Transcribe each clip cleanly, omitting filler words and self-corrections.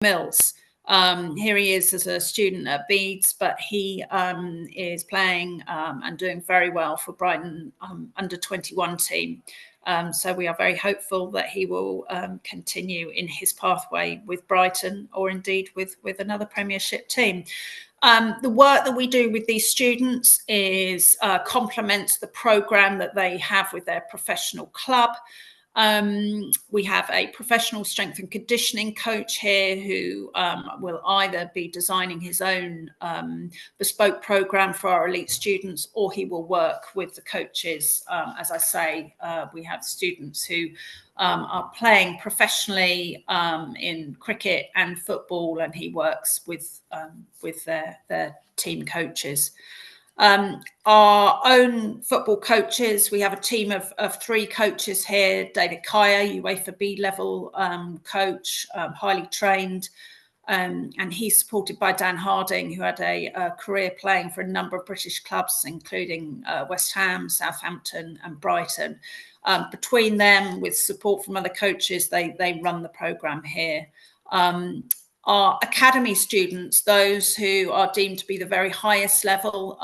Mills. Here he is as a student at Beeds, but he is playing and doing very well for Brighton under 21 team. So we are very hopeful that he will continue in his pathway with Brighton, or indeed with another Premiership team. The work that we do with these students is complements the programme that they have with their professional club. We have a professional strength and conditioning coach here who will either be designing his own bespoke program for our elite students, or he will work with the coaches. As I say, we have students who are playing professionally in cricket and football, and he works with their team coaches. Our own football coaches, we have a team of 3 coaches here. David Kaya, UEFA B level coach, highly trained, and he's supported by Dan Harding, who had a career playing for a number of British clubs, including West Ham, Southampton and Brighton. Between them, with support from other coaches, they run the programme here. Our academy students, those who are deemed to be the very highest level,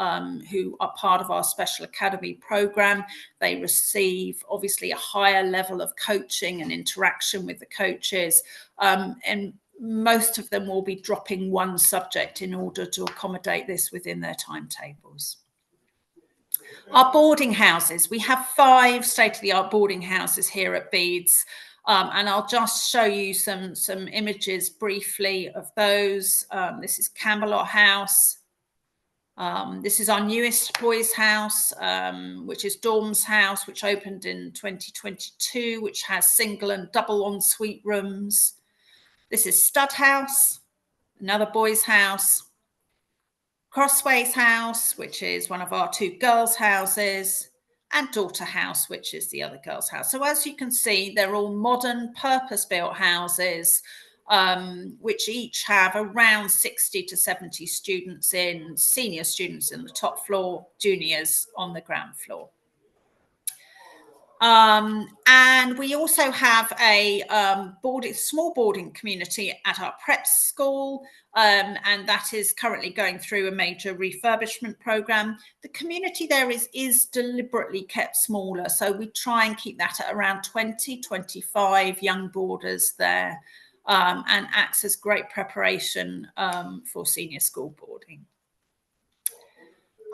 who are part of our special academy programme, they receive obviously a higher level of coaching and interaction with the coaches, and most of them will be dropping one subject in order to accommodate this within their timetables. Our boarding houses, we have 5 state-of-the-art boarding houses here at Beeds. And I'll just show you some images briefly of those. This is Camelot House. This is our newest boys' house, which is Dorm's House, which opened in 2022, which has single and double ensuite rooms. This is Stud House, another boys' house. Crossways House, which is one of our 2 girls' houses, and Daughter House, which is the other girls' house. So as you can see, they're all modern, purpose-built houses, which each have around 60 to 70 students in, senior students in the top floor, juniors on the ground floor. And we also have a small boarding community at our prep school, and that is currently going through a major refurbishment program. The community there is deliberately kept smaller, so we try and keep that at around 20, 25 young boarders there, and acts as great preparation for senior school boarding.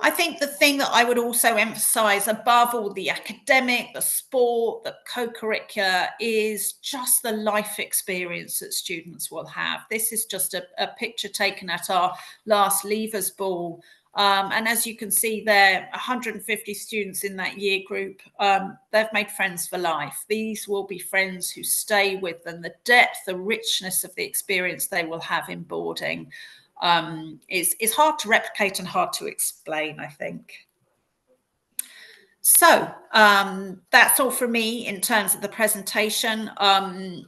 I think the thing that I would also emphasise above all the academic, the sport, the co-curricular is just the life experience that students will have. This is just a picture taken at our last Leavers Ball. And as you can see there, 150 students in that year group, they've made friends for life. These will be friends who stay with them. The depth, the richness of the experience they will have in boarding is hard to replicate and hard to explain, I think. So that's all from me in terms of the presentation.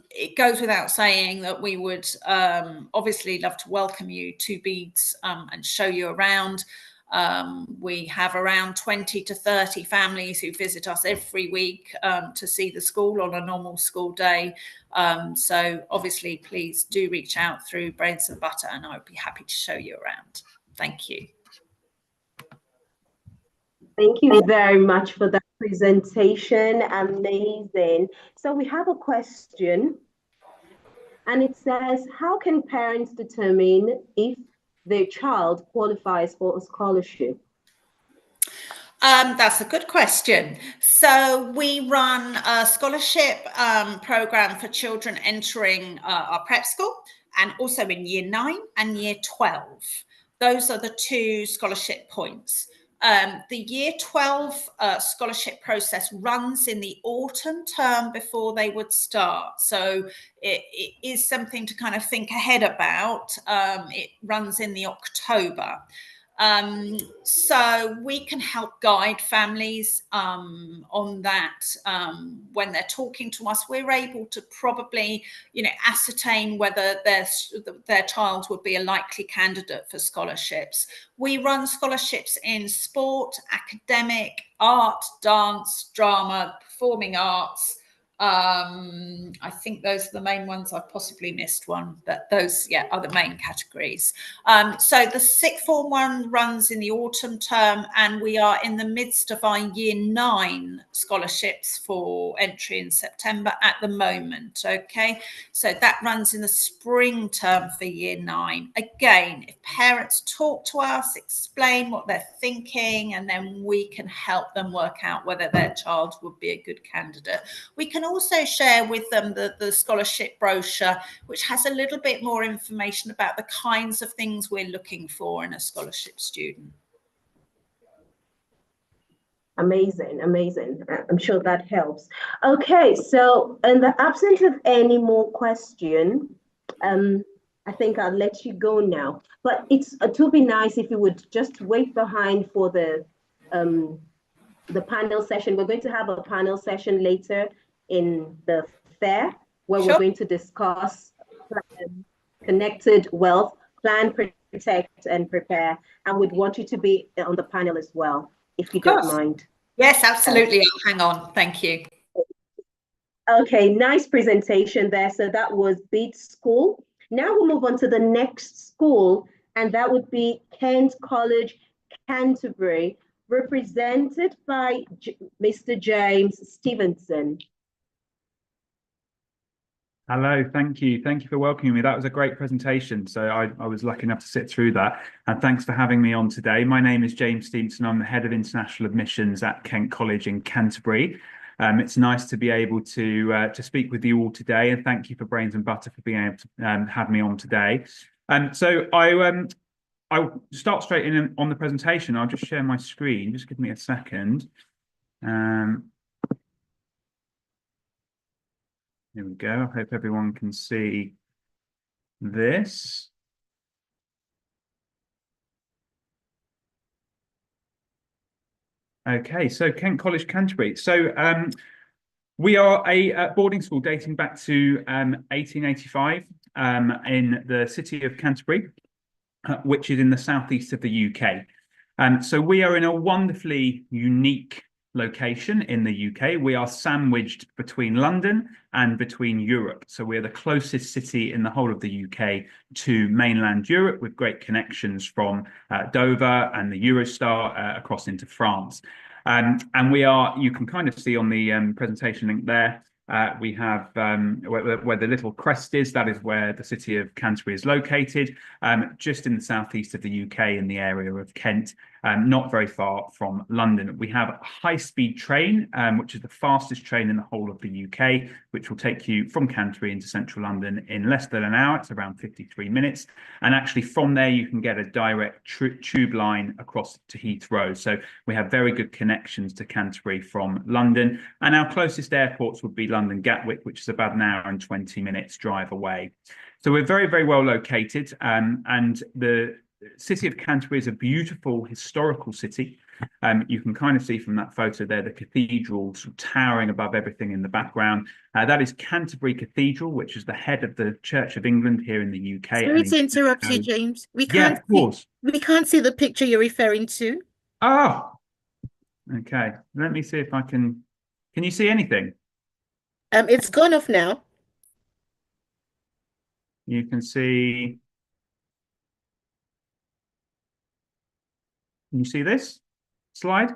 It goes without saying that we would obviously love to welcome you to Beeds and show you around. We have around 20 to 30 families who visit us every week to see the school on a normal school day. So obviously, please do reach out through Brains and Butter, and I would be happy to show you around. Thank you. Thank you very much for that presentation. Amazing. So we have a question, and it says, how can parents determine if their child qualifies for a scholarship? That's a good question. So we run a scholarship program for children entering our prep school, and also in year 9 and year 12. Those are the 2 scholarship points. The year 12 scholarship process runs in the autumn term before they would start. So it is something to kind of think ahead about. It runs in the October. So we can help guide families on that when they're talking to us. We're able to probably, ascertain whether their child would be a likely candidate for scholarships. We run scholarships in sport, academic, art, dance, drama, performing arts, I think those are the main ones. I've possibly missed one, but those, yeah, are the main categories. So the sixth form one runs in the autumn term, and we are in the midst of our year 9 scholarships for entry in September at the moment. Okay, so that runs in the spring term for year 9. Again, if parents talk to us, explain what they're thinking, and then we can help them work out whether their child would be a good candidate. We can also share with them the scholarship brochure, which has a little bit more information about the kinds of things we're looking for in a scholarship student. Amazing, amazing. I'm sure that helps. Okay, so in the absence of any more question, I think I'll let you go now. But it would be nice if you would just wait behind for the panel session. We're going to have a panel session later in the fair where Sure. we're going to discuss connected wealth, plan, protect, and prepare. And we'd want you to be on the panel as well, if you don't mind. Yes, absolutely. I'll hang on. Thank you. Okay, nice presentation there. So that was Beat School. Now we'll move on to the next school, and that would be Kent College, Canterbury, represented by Mr. James Stevenson. Hello, thank you. Thank you for welcoming me. That was a great presentation. So I was lucky enough to sit through that. And thanks for having me on today. My name is James Stevenson. I'm the Head of International Admissions at Kent College in Canterbury. It's nice to be able to speak with you all today. And thank you for Brains and Butter for being able to have me on today. So I'll start straight in on the presentation. I'll just share my screen. Just give me a second. Here we go. I hope everyone can see this. Okay, so Kent College, Canterbury. So we are a boarding school dating back to 1885 in the city of Canterbury, which is in the southeast of the UK. So we are in a wonderfully unique location in the UK. We are sandwiched between London and between Europe. So we're the closest city in the whole of the UK to mainland Europe, with great connections from Dover and the Eurostar across into France. And we are, you can kind of see on the presentation link there, we have where the little crest is, that is where the city of Canterbury is located, just in the southeast of the UK in the area of Kent, not very far from London. We have a high-speed train, which is the fastest train in the whole of the UK, which will take you from Canterbury into central London in less than an hour. It's around 53 minutes. And actually from there, you can get a direct tube line across to Heathrow. So we have very good connections to Canterbury from London. And our closest airports would be London Gatwick, which is about an hour and 20 minutes drive away. So we're very, very well located. And the city of Canterbury is a beautiful historical city. You can kind of see from that photo there, the cathedral sort of towering above everything in the background. That is Canterbury Cathedral, which is the head of the Church of England here in the UK. Sorry to interrupt you, James. We can't see the picture you're referring to. Oh, okay. Let me see if I can. Can you see anything? It's gone off now. You can see. Can you see this slide?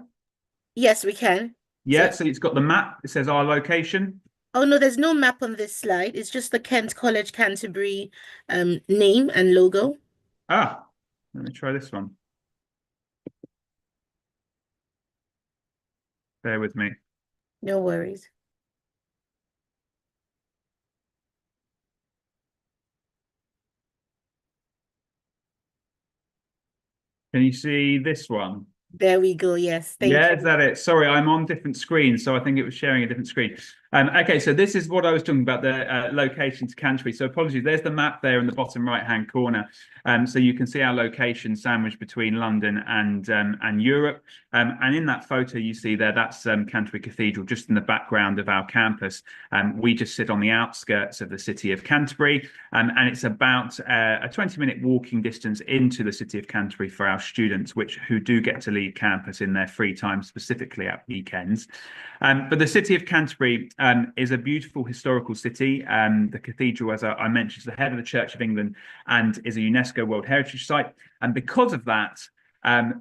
Yes, we can. Yeah, so it's got the map. It says our location. Oh, no, there's no map on this slide. It's just the Kent College Canterbury name and logo. Ah, let me try this one. Bear with me. No worries. Can you see this one? There we go. Yes. Thank you. Is that it? Sorry, I'm on different screens, so I think it was sharing a different screen. Okay, so this is what I was talking about, the location to Canterbury. So apologies, there's the map there in the bottom right-hand corner. So you can see our location sandwiched between London and Europe. And in that photo you see there, that's Canterbury Cathedral, just in the background of our campus. We just sit on the outskirts of the city of Canterbury, and it's about a 20-minute walking distance into the city of Canterbury for our students, who do get to leave campus in their free time, specifically at weekends. But the city of Canterbury is a beautiful historical city. The cathedral, as I mentioned, is the head of the Church of England and is a UNESCO World Heritage Site. And because of that,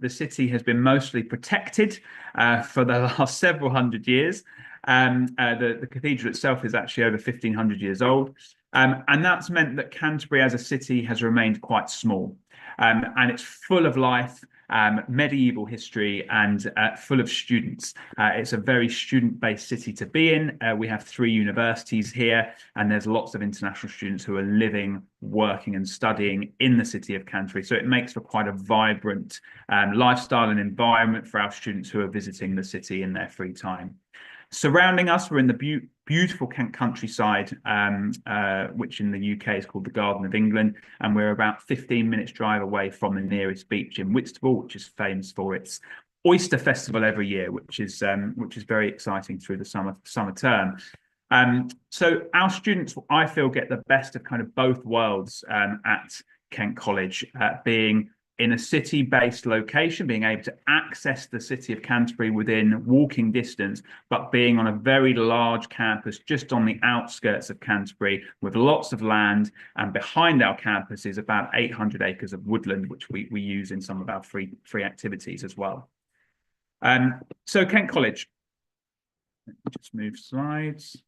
the city has been mostly protected for the last several hundred years. The cathedral itself is actually over 1,500 years old. And that's meant that Canterbury as a city has remained quite small. And it's full of life, medieval history, and full of students. It's a very student-based city to be in. We have 3 universities here, and there's lots of international students who are living, working, and studying in the city of Canterbury. So it makes for quite a vibrant lifestyle and environment for our students who are visiting the city in their free time. Surrounding us, we're in the beautiful Kent countryside, which in the UK is called the Garden of England, and we're about 15 minutes drive away from the nearest beach in Whitstable, which is famous for its oyster festival every year, which is very exciting through the summer term. So our students, I feel, get the best of kind of both worlds at Kent College, being in a city-based location, being able to access the city of Canterbury within walking distance, but being on a very large campus just on the outskirts of Canterbury with lots of land. And behind our campus is about 800 acres of woodland, which we use in some of our free activities as well. So Kent College, let me just move slides.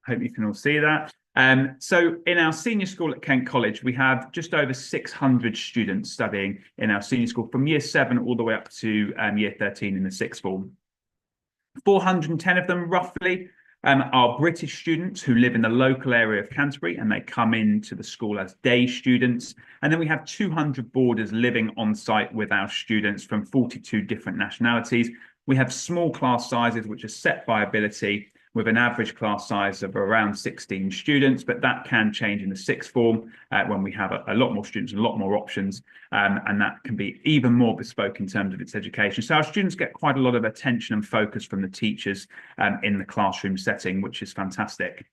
Hope you can all see that. So in our senior school at Kent College, we have just over 600 students studying in our senior school from year 7 all the way up to year 13 in the 6th form. 410 of them roughly are British students who live in the local area of Canterbury, and they come into the school as day students. And then we have 200 boarders living on site with our students from 42 different nationalities. We have small class sizes, which are set by ability, with an average class size of around 16 students, but that can change in the 6th form when we have a lot more students and a lot more options, and that can be even more bespoke in terms of its education. So our students get quite a lot of attention and focus from the teachers in the classroom setting, which is fantastic.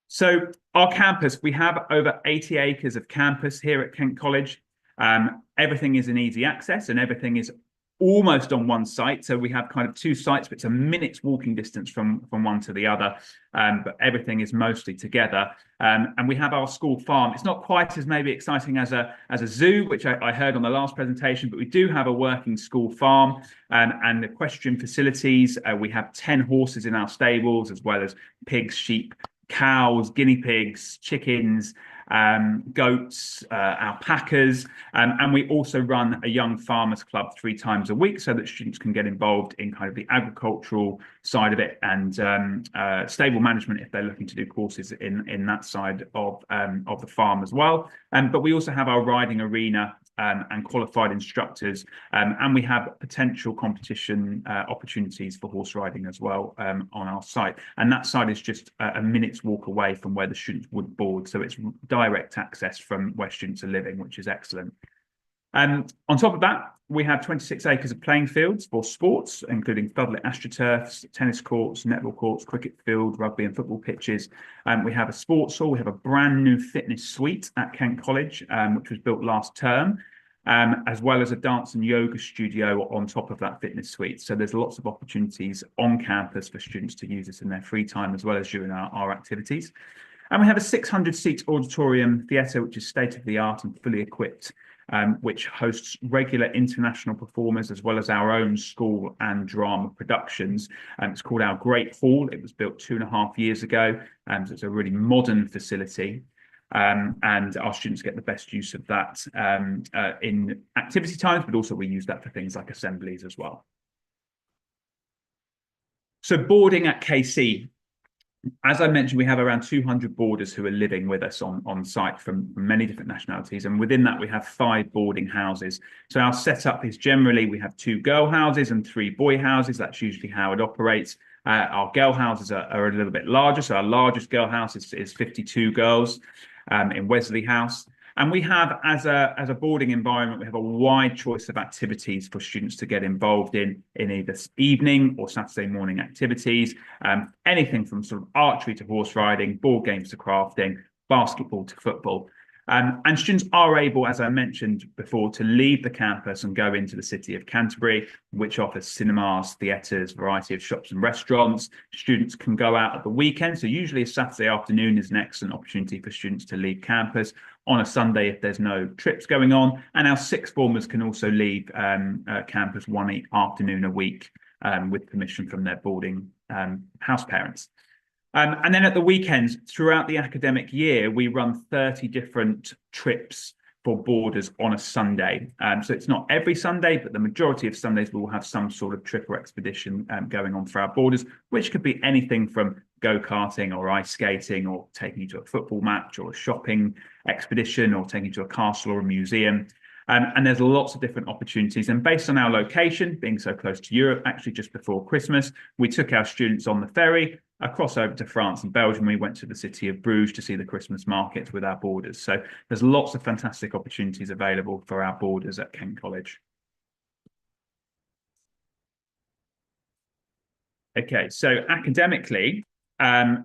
So our campus, we have over 80 acres of campus here at Kent College. Everything is in easy access and everything is almost on one site. So we have kind of 2 sites, but it's a minute's walking distance from one to the other. But everything is mostly together. And we have our school farm. It's not quite as maybe exciting as a zoo, which I heard on the last presentation, but we do have a working school farm and equestrian facilities. We have 10 horses in our stables, as well as pigs, sheep, cows, guinea pigs, chickens, goats, alpacas, and we also run a young farmers club 3 times a week so that students can get involved in kind of the agricultural side of it and stable management if they're looking to do courses in that side of the farm as well. But we also have our riding arena and qualified instructors, and we have potential competition opportunities for horse riding as well on our site. And that site is just a minute's walk away from where the students would board, so it's direct access from where students are living, which is excellent. On top of that, we have 26 acres of playing fields for sports, including floodlit astroturfs, tennis courts, netball courts, cricket field, rugby and football pitches. We have a sports hall. We have a brand new fitness suite at Kent College, which was built last term, as well as a dance and yoga studio on top of that fitness suite. So there's lots of opportunities on campus for students to use this in their free time, as well as during our activities. And we have a 600-seat auditorium theatre, which is state-of-the-art and fully equipped, which hosts regular international performers, as well as our own school and drama productions. It's called our Great Hall. It was built 2.5 years ago, so it's a really modern facility. And our students get the best use of that in activity times, but also we use that for things like assemblies as well. So boarding at KC. As I mentioned, we have around 200 boarders who are living with us on site from many different nationalities. And within that, we have 5 boarding houses. So our setup is generally we have 2 girl houses and 3 boy houses. That's usually how it operates. Our girl houses are a little bit larger. So our largest girl house is 52 girls in Wesley House. And we have, as a boarding environment, we have a wide choice of activities for students to get involved in either evening or Saturday morning activities, anything from sort of archery to horse riding, board games to crafting, basketball to football. And students are able, as I mentioned before, to leave the campus and go into the city of Canterbury, which offers cinemas, theatres, variety of shops and restaurants. Students can go out at the weekend. So usually a Saturday afternoon is an excellent opportunity for students to leave campus. On a Sunday, if there's no trips going on. And our sixth formers can also leave campus one afternoon a week with permission from their boarding house parents. And then at the weekends, throughout the academic year, we run 30 different trips for boarders on a Sunday. So it's not every Sunday, but the majority of Sundays we will have some sort of trip or expedition going on for our boarders, which could be anything from go-karting or ice skating, or taking you to a football match or a shopping expedition, or taking you to a castle or a museum. And there's lots of different opportunities. And based on our location, being so close to Europe, actually just before Christmas, we took our students on the ferry across over to France and Belgium. We went to the city of Bruges to see the Christmas markets with our boarders. So there's lots of fantastic opportunities available for our boarders at Kent College. Okay, so academically,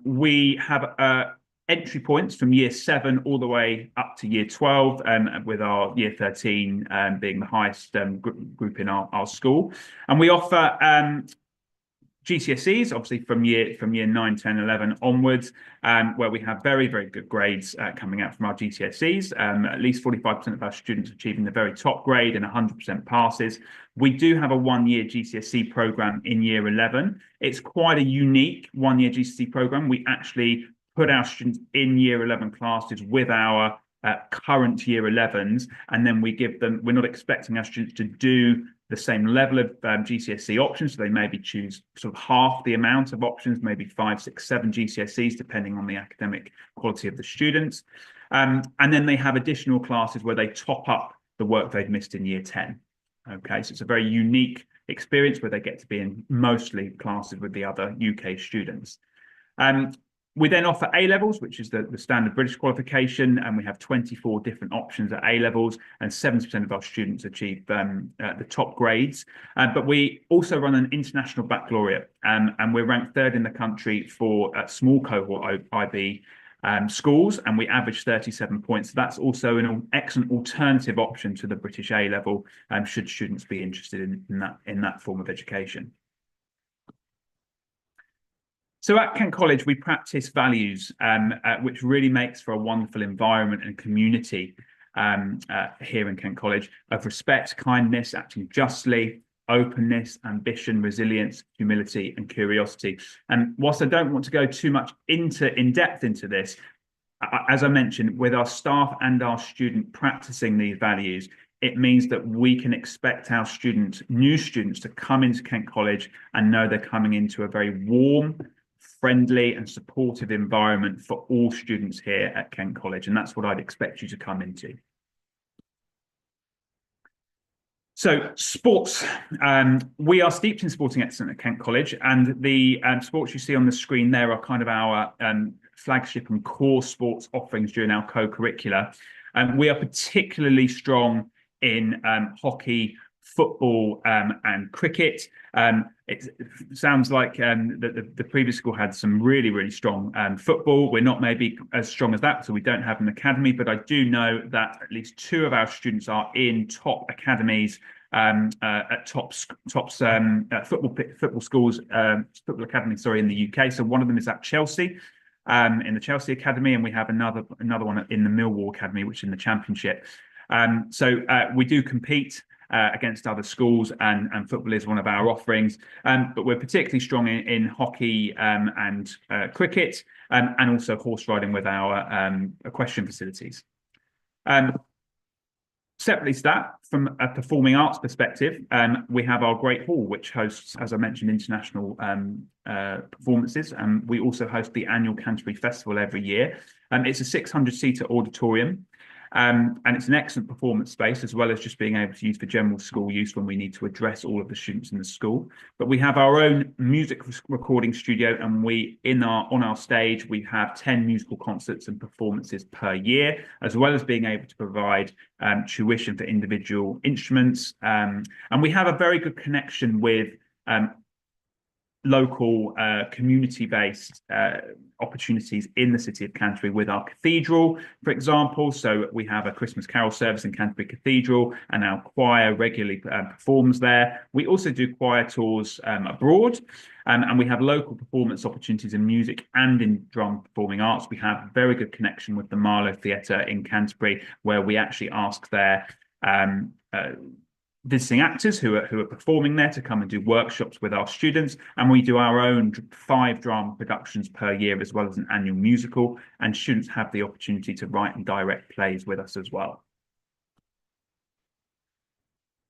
we have entry points from year 7 all the way up to year 12, with our year 13 being the highest group in our school. And we offer GCSEs, obviously from year 9, 10, 11 onwards, where we have very, very good grades coming out from our GCSEs, at least 45% of our students achieving the very top grade and 100% passes. We do have a one-year GCSE program in year 11. It's quite a unique one-year GCSE program. We actually put our students in year 11 classes with our current year 11s, and then we give them, we're not expecting our students to do the same level of GCSE options. So they maybe choose sort of half the amount of options, maybe 5, 6, 7 GCSEs, depending on the academic quality of the students. And then they have additional classes where they top up the work they've missed in year 10. Okay, so it's a very unique experience where they get to be in mostly classes with the other UK students. We then offer A-levels, which is the standard British qualification, and we have 24 different options at A-levels, and 70% of our students achieve the top grades. But we also run an international baccalaureate, and we're ranked 3rd in the country for small cohort IB schools, and we average 37 points. So that's also an excellent alternative option to the British A-level, should students be interested in that form of education. So at Kent College, we practice values, which really makes for a wonderful environment and community here in Kent College, of respect, kindness, acting justly, openness, ambition, resilience, humility, and curiosity. And whilst I don't want to go too much in depth into this, as I mentioned, with our staff and our student practicing these values, it means that we can expect our students, new students, to come into Kent College and know they're coming into a very warm, friendly and supportive environment for all students here at Kent College. And that's what I'd expect you to come into. So sports, we are steeped in sporting excellence at Kent College, and the sports you see on the screen there are kind of our flagship and core sports offerings during our co-curricula. We are particularly strong in hockey, football and cricket. It sounds like the previous school had some really, really strong football. We're not maybe as strong as that, so we don't have an academy, but I do know that at least 2 of our students are in top academies at top football schools, football academies, sorry, in the UK. So one of them is at Chelsea, in the Chelsea Academy, and we have another one in the Millwall Academy, which is in the Championship. So we do compete against other schools, and football is one of our offerings. But we're particularly strong in hockey and cricket, and also horse riding with our equestrian facilities. Separately to that, from a performing arts perspective, we have our Great Hall, which hosts, as I mentioned, international performances. And we also host the annual Canterbury Festival every year. It's a 600-seater auditorium. And it's an excellent performance space, as well as just being able to use for general school use when we need to address all of the students in the school. But we have our own music recording studio, and on our stage, we have 10 musical concerts and performances per year, as well as being able to provide tuition for individual instruments. And we have a very good connection with local community-based opportunities in the city of Canterbury with our cathedral, for example. So we have a Christmas carol service in Canterbury Cathedral, and our choir regularly performs there. We also do choir tours abroad, and we have local performance opportunities in music and in drum performing arts. We have a very good connection with the Marlow Theatre in Canterbury, where we actually ask their visiting actors who are performing there to come and do workshops with our students, and we do our own 5 drama productions per year, as well as an annual musical, and students have the opportunity to write and direct plays with us as well.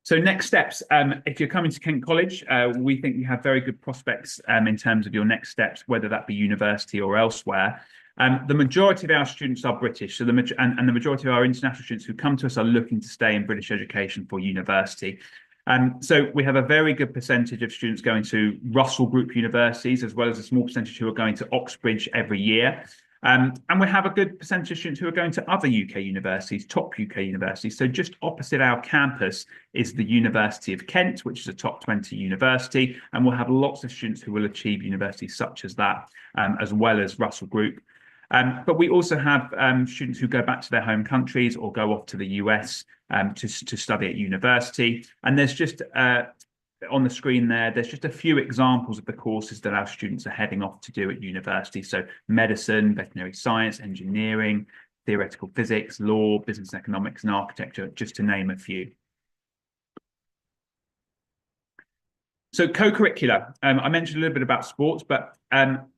So next steps, if you're coming to Kent College, we think you have very good prospects in terms of your next steps, whether that be university or elsewhere. The majority of our students are British, so the majority of our international students who come to us are looking to stay in British education for university. So we have a very good percentage of students going to Russell Group universities, as well as a small percentage who are going to Oxbridge every year. And we have a good percentage of students who are going to other UK universities, top UK universities. So just opposite our campus is the University of Kent, which is a top 20 university. And we'll have lots of students who will achieve universities such as that, as well as Russell Group. But we also have students who go back to their home countries or go off to the US to study at university. And there's just on the screen there's just a few examples of the courses that our students are heading off to do at university. So medicine, veterinary science, engineering, theoretical physics, law, business economics, and architecture, just to name a few. So co-curricular, I mentioned a little bit about sports, but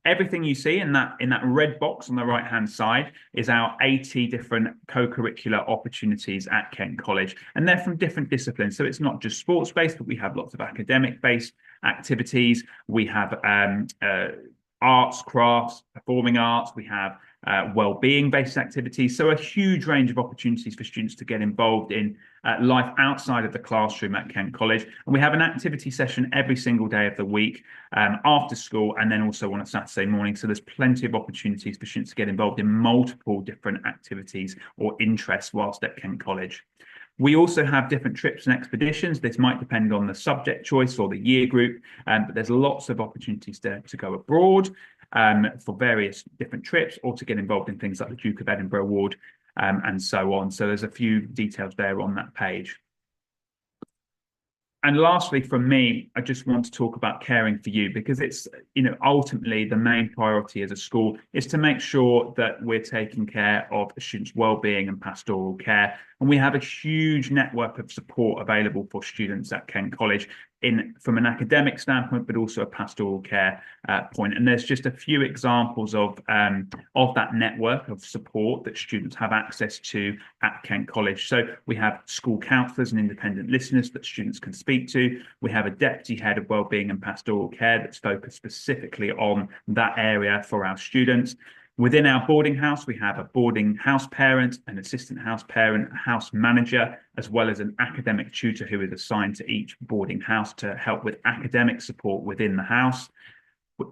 everything you see in that red box on the right-hand side is our 80 different co-curricular opportunities at Kent College. And they're from different disciplines. So it's not just sports-based, but we have lots of academic-based activities. We have arts, crafts, performing arts. We have well-being-based activities. So a huge range of opportunities for students to get involved in life outside of the classroom at Kent College. And we have an activity session every single day of the week after school, and then also on a Saturday morning. So there's plenty of opportunities for students to get involved in multiple different activities or interests whilst at Kent College. We also have different trips and expeditions. This might depend on the subject choice or the year group, but there's lots of opportunities to go abroad for various different trips, or to get involved in things like the Duke of Edinburgh Award and so on. So there's a few details there on that page. And lastly, from me, I just want to talk about caring for you, because it's, ultimately the main priority as a school is to make sure that we're taking care of the students' well-being and pastoral care. And we have a huge network of support available for students at Kent College from an academic standpoint, but also a pastoral care point. And there's just a few examples of that network of support that students have access to at Kent College. So we have school counsellors and independent listeners that students can speak to. We have a deputy head of wellbeing and pastoral care that's focused specifically on that area for our students. Within our boarding house, we have a boarding house parent, an assistant house parent, a house manager, as well as an academic tutor who is assigned to each boarding house to help with academic support within the house.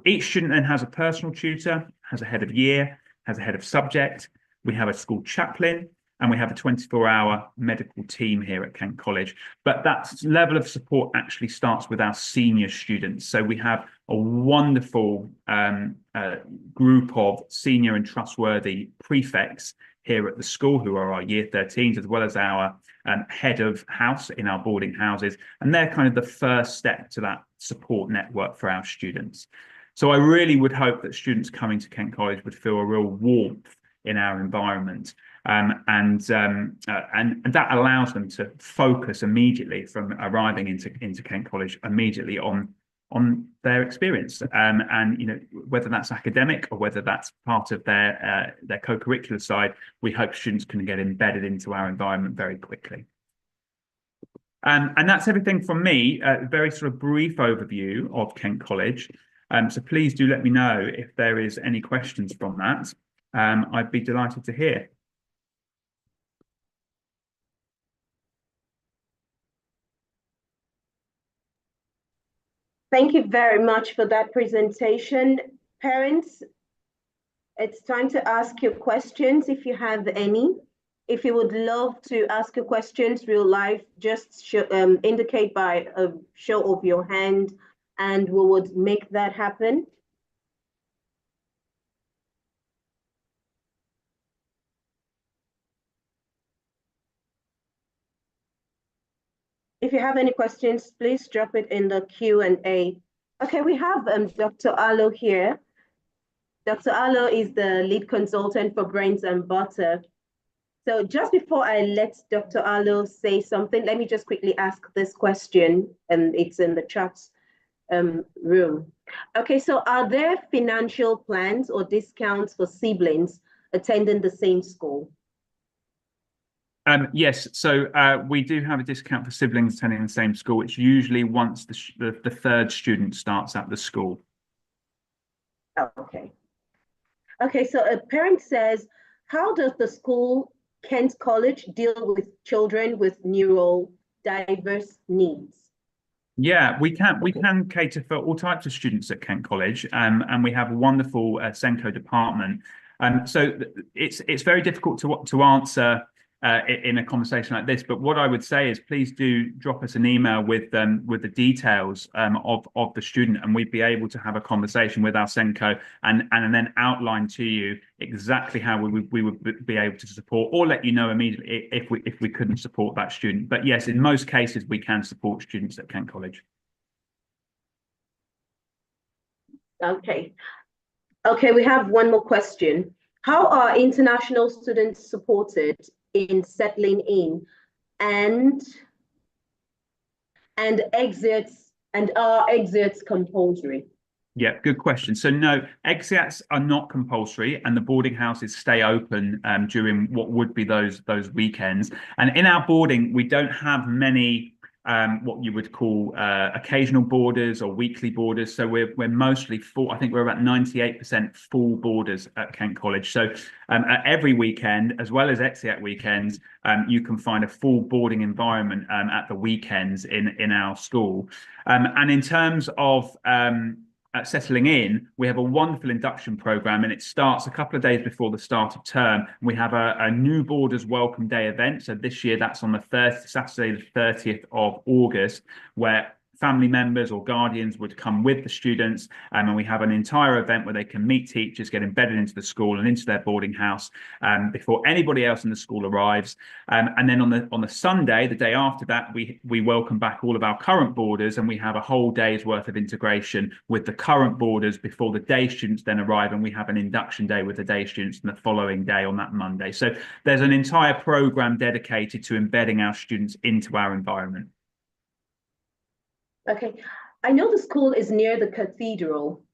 Each student then has a personal tutor, has a head of year, has a head of subject. We have a school chaplain, and we have a 24-hour medical team here at Kent College. But that level of support actually starts with our senior students. So we have a wonderful group of senior and trustworthy prefects here at the school who are our year 13s, as well as our head of house in our boarding houses. And they're kind of the first step to that support network for our students. So I really would hope that students coming to Kent College would feel a real warmth in our environment. And that allows them to focus immediately from arriving into Kent College immediately on their experience, and whether that's academic or whether that's part of their co-curricular side, we hope students can get embedded into our environment very quickly. And that's everything from me. A very sort of brief overview of Kent College. So please do let me know if there is any questions from that. I'd be delighted to hear. Thank you very much for that presentation. Parents, it's time to ask your questions if you have any. If you would love to ask your questions real live, just indicate by a show of your hand, and we would make that happen. If you have any questions, please drop it in the Q&A. Okay, we have Dr. Arlo here. Dr. Arlo is the lead consultant for Brains and Butter. So just before I let Dr. Arlo say something, let me just quickly ask this question, and it's in the chat room. Okay, so are there financial plans or discounts for siblings attending the same school? Yes, so we do have a discount for siblings attending the same school. It's usually once the third student starts at the school. Oh, okay. Okay, so a parent says, how does the school, Kent College, deal with children with neurodiverse needs? Yeah, we can cater for all types of students at Kent College, and we have a wonderful SENCO department. So it's very difficult to answer in a conversation like this. But what I would say is, please do drop us an email with the details of the student, and we'd be able to have a conversation with our SENCO and then outline to you exactly how we would be able to support, or let you know immediately if we couldn't support that student. But yes, in most cases we can support students at Kent College. Okay. Okay, we have one more question. How are international students supported in settling in, and are exits compulsory? Yeah, good question. So no, exits are not compulsory, and the boarding houses stay open during what would be those weekends. And in our boarding, we don't have many what you would call occasional boarders or weekly boarders. So we're mostly full. I think we're about 98% full boarders at Kent College. So at every weekend, as well as exit weekends, you can find a full boarding environment at the weekends in our school. And in terms of settling in, we have a wonderful induction program, and it starts a couple of days before the start of term. We have a new boarders welcome day event. So this year that's on the Saturday the 30th of August, where family members or guardians would come with the students, and we have an entire event where they can meet teachers, get embedded into the school and into their boarding house before anybody else in the school arrives. And then on the Sunday, the day after that, we welcome back all of our current boarders, and we have a whole day's worth of integration with the current boarders before the day students then arrive, and we have an induction day with the day students on the following day on that Monday. So there's an entire program dedicated to embedding our students into our environment. Okay, I know the school is near the cathedral.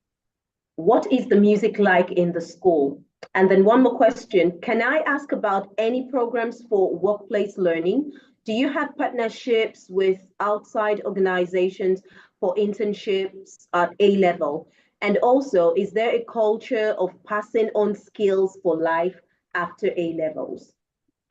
What is the music like in the school? And then one more question, can I ask about any programs for workplace learning? Do you have partnerships with outside organizations for internships at A level? And also, is there a culture of passing on skills for life after A levels?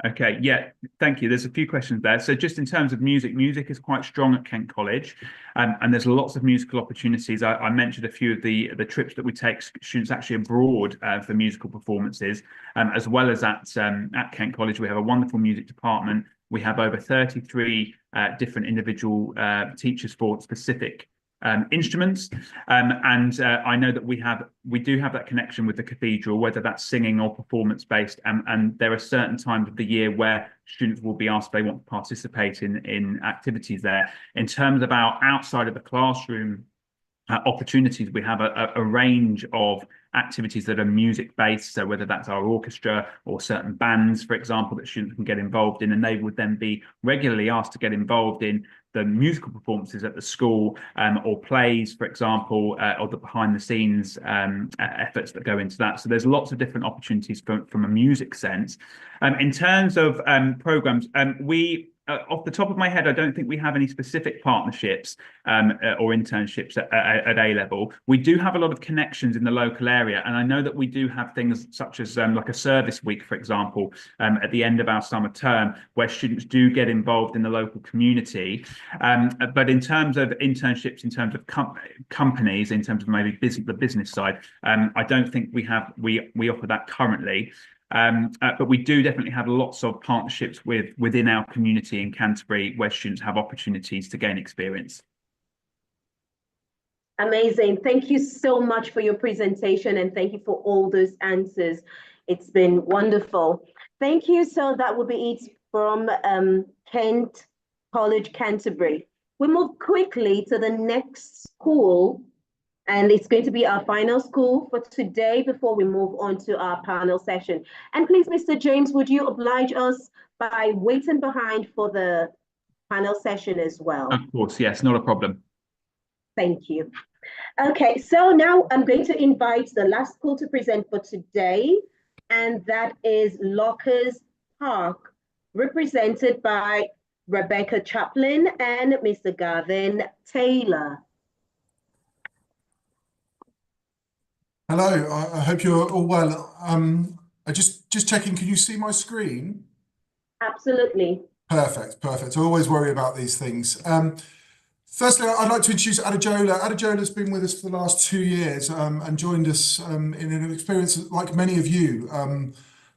Okay, yeah, thank you. There's a few questions there. So just in terms of music is quite strong at Kent College, and there's lots of musical opportunities. I mentioned a few of the trips that we take students actually abroad for musical performances, as well as at Kent College. We have a wonderful music department. We have over 33 different individual teachers for specific instruments, and I know that we do have that connection with the cathedral, whether that's singing or performance based, and there are certain times of the year where students will be asked if they want to participate in activities there. In terms of our outside of the classroom opportunities, we have a range of activities that are music based, so whether that's our orchestra or certain bands, for example, that students can get involved in, and they would then be regularly asked to get involved in the musical performances at the school, or plays, for example, or the behind the scenes efforts that go into that. So there's lots of different opportunities from a music sense. In terms of programs, off the top of my head, I don't think we have any specific partnerships or internships at A level. We do have a lot of connections in the local area, and I know that we do have things such as like a service week, for example, at the end of our summer term, where students do get involved in the local community. But in terms of internships, in terms of companies, in terms of maybe the business side, I don't think we offer that currently. But we do definitely have lots of partnerships within our community in Canterbury, where students have opportunities to gain experience. Amazing. Thank you so much for your presentation and thank you for all those answers. It's been wonderful. Thank you. So that will be it from Kent College, Canterbury. We move quickly to the next school, and it's going to be our final school for today before we move on to our panel session. And please, Mr. James, would you oblige us by waiting behind for the panel session as well? Of course, yes, not a problem. Thank you. Okay, so now I'm going to invite the last school to present for today, and that is Lockers Park, represented by Rebecca Chaplin and Mr. Gavin Taylor. Hello, I hope you're all well. I just checking, can you see my screen? Absolutely. Perfect. I always worry about these things. Firstly, I'd like to introduce Adejola. Adejola's been with us for the last 2 years and joined us in an experience like many of you,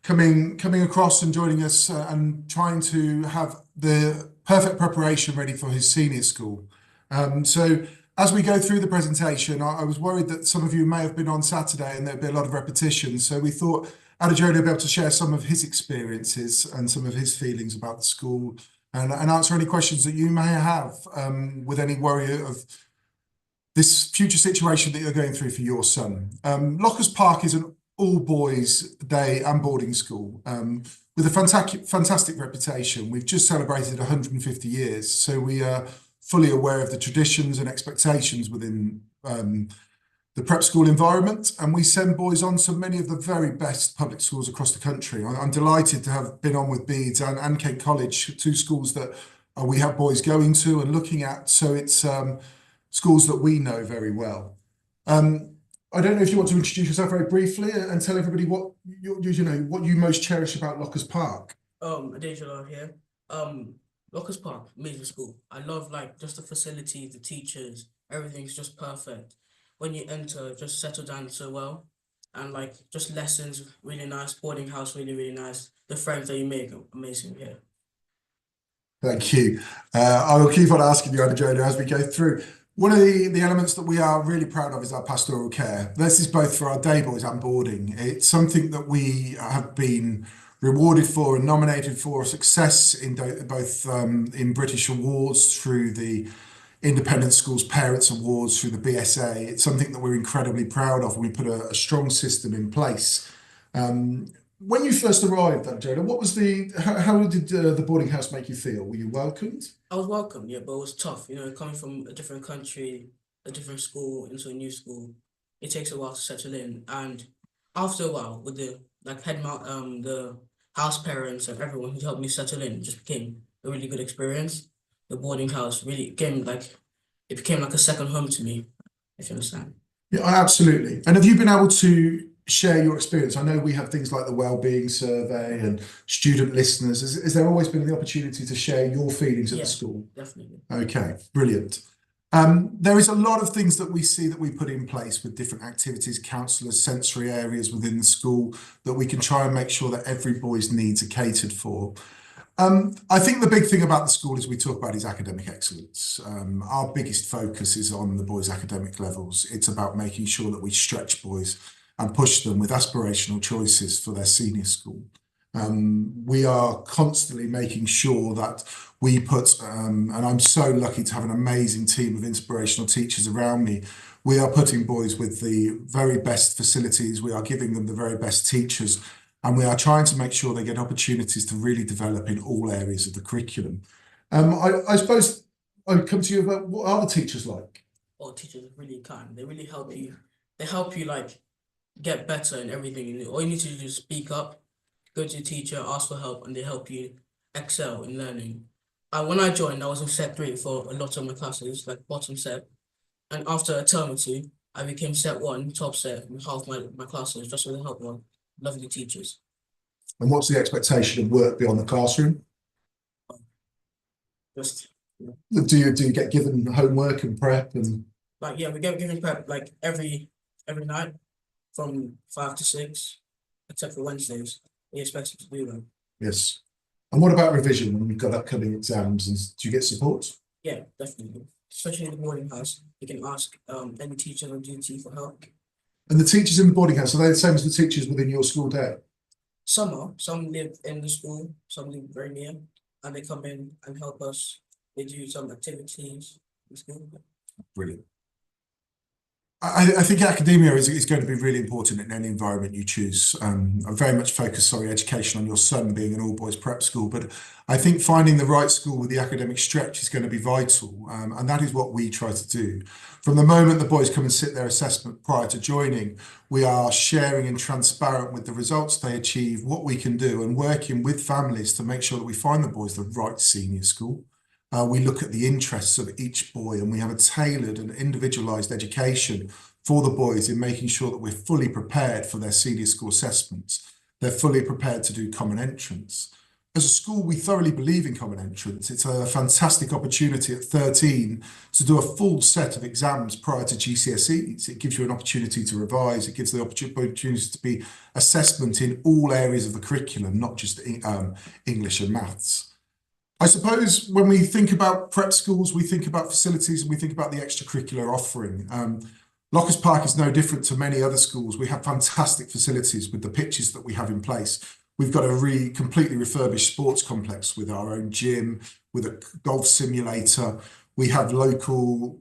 coming across and joining us and trying to have the perfect preparation ready for his senior school. So as we go through the presentation, I was worried that some of you may have been on Saturday and there'd be a lot of repetition. So we thought Adejola would be able to share some of his experiences and some of his feelings about the school and answer any questions that you may have with any worry of this future situation that you're going through for your son. Lockers Park is an all-boys day and boarding school with a fantastic reputation. We've just celebrated 150 years, so we are fully aware of the traditions and expectations within the prep school environment, and we send boys on to many of the very best public schools across the country. I'm delighted to have been on with Beeds and Kent College, 2 schools that we have boys going to and looking at, so it's schools that we know very well. I don't know if you want to introduce yourself very briefly and tell everybody what what you most cherish about Lockers Park. Adejola here. Lockers Park, amazing school. I love just the facilities, the teachers, everything's just perfect. When you enter, just settle down so well, and just lessons really nice, boarding house really nice. The friends that you make are amazing here. Thank you. I will keep on asking you, Adejola, as we go through. One of the elements that we are really proud of is our pastoral care. This is both for our day boys and boarding. It's something that we have been rewarded for and nominated for success in both in British awards through the Independent Schools Parents Awards through the BSA. It's something that we're incredibly proud of. We put a strong system in place. When you first arrived, Adejola, how did the boarding house make you feel? Were you welcomed? I was welcome, yeah, but it was tough. Coming from a different country, a different school into a new school, it takes a while to settle in. And after a while, with the the house parents and everyone who helped me settle in, it just became a really good experience. The boarding house really became like a second home to me, if you understand. Yeah, absolutely. And have you been able to share your experience? I know we have things like the wellbeing survey and student listeners. Has there always been the opportunity to share your feelings at the school? Definitely. Okay, brilliant. There is a lot of things that we see that we put in place with different activities, counsellors, sensory areas within the school that we can try and make sure that every boy's needs are catered for. I think the big thing about the school is we talk about is academic excellence. Our biggest focus is on the boys' academic levels. It's about making sure that we stretch boys and push them with aspirational choices for their senior school. We are constantly making sure that we put, and I'm so lucky to have an amazing team of inspirational teachers around me. We are putting boys with the very best facilities. We are giving them the very best teachers, and we are trying to make sure they get opportunities to really develop in all areas of the curriculum. I suppose I'd come to you about what are the teachers like? Oh, teachers are really kind. They really help you. They help you get better in everything. All you need to do is speak up, go to your teacher, ask for help, and they help you excel in learning. When I joined, I was in set 3 for a lot of my classes, bottom set. And after a term or 2, I became set 1, top set, in half my classes, just with the help of lovely teachers. And what's the expectation of work beyond the classroom? Just Do you get given homework and prep and? yeah, we get given prep every night from 5 to 6, except for Wednesdays. We expect you to do them. Yes. And what about revision when you've got upcoming exams? And do you get support? Yeah, definitely. especially in the boarding house, you can ask any teacher on duty for help. And the teachers in the boarding house, are they the same as the teachers within your school day? Some live in the school, some live very near, and they come in and help us. They do some activities in school. Brilliant. I think academia is going to be really important in any environment you choose. I'm very much focused, education on your son being an all-boys prep school, but I think finding the right school with the academic stretch is going to be vital, and that is what we try to do. From the moment the boys come and sit their assessment prior to joining, we are sharing and transparent with the results they achieve, what we can do, and working with families to make sure that we find the boys the right senior school. We look at the interests of each boy, and we have a tailored and individualised education for the boys in making sure that we're fully prepared for their senior school assessments. They're fully prepared to do common entrance. As a school, we thoroughly believe in common entrance. It's a fantastic opportunity at 13 to do a full set of exams prior to GCSEs. It gives you an opportunity to revise. It gives the opportunity to be assessment in all areas of the curriculum, not just English and maths. I suppose when we think about prep schools, we think about facilities and we think about the extracurricular offering. Lockers Park is no different to many other schools. We have fantastic facilities with the pitches that we have in place. We've got a completely refurbished sports complex with our own gym, with a golf simulator. We have local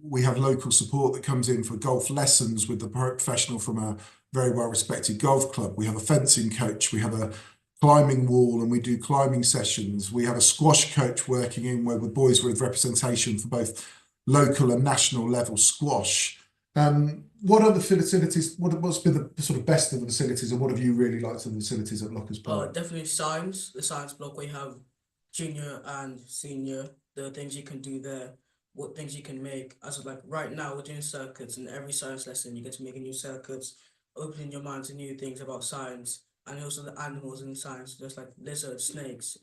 support that comes in for golf lessons with the professional from a very well-respected golf club. We have a fencing coach. We have a climbing wall, and we do climbing sessions. We have a squash coach working in where with boys with representation for both local and national level squash. What other facilities, what's been the sort of best of the facilities, and what have you really liked of the facilities at Lockers Park? Definitely science, the science block where you have junior and senior, the things you can do there, what things you can make. As of like right now, we're doing circuits, and every science lesson you get to make a new circuits, opening your mind to new things about science. And also the animals in science, just like lizards, snakes,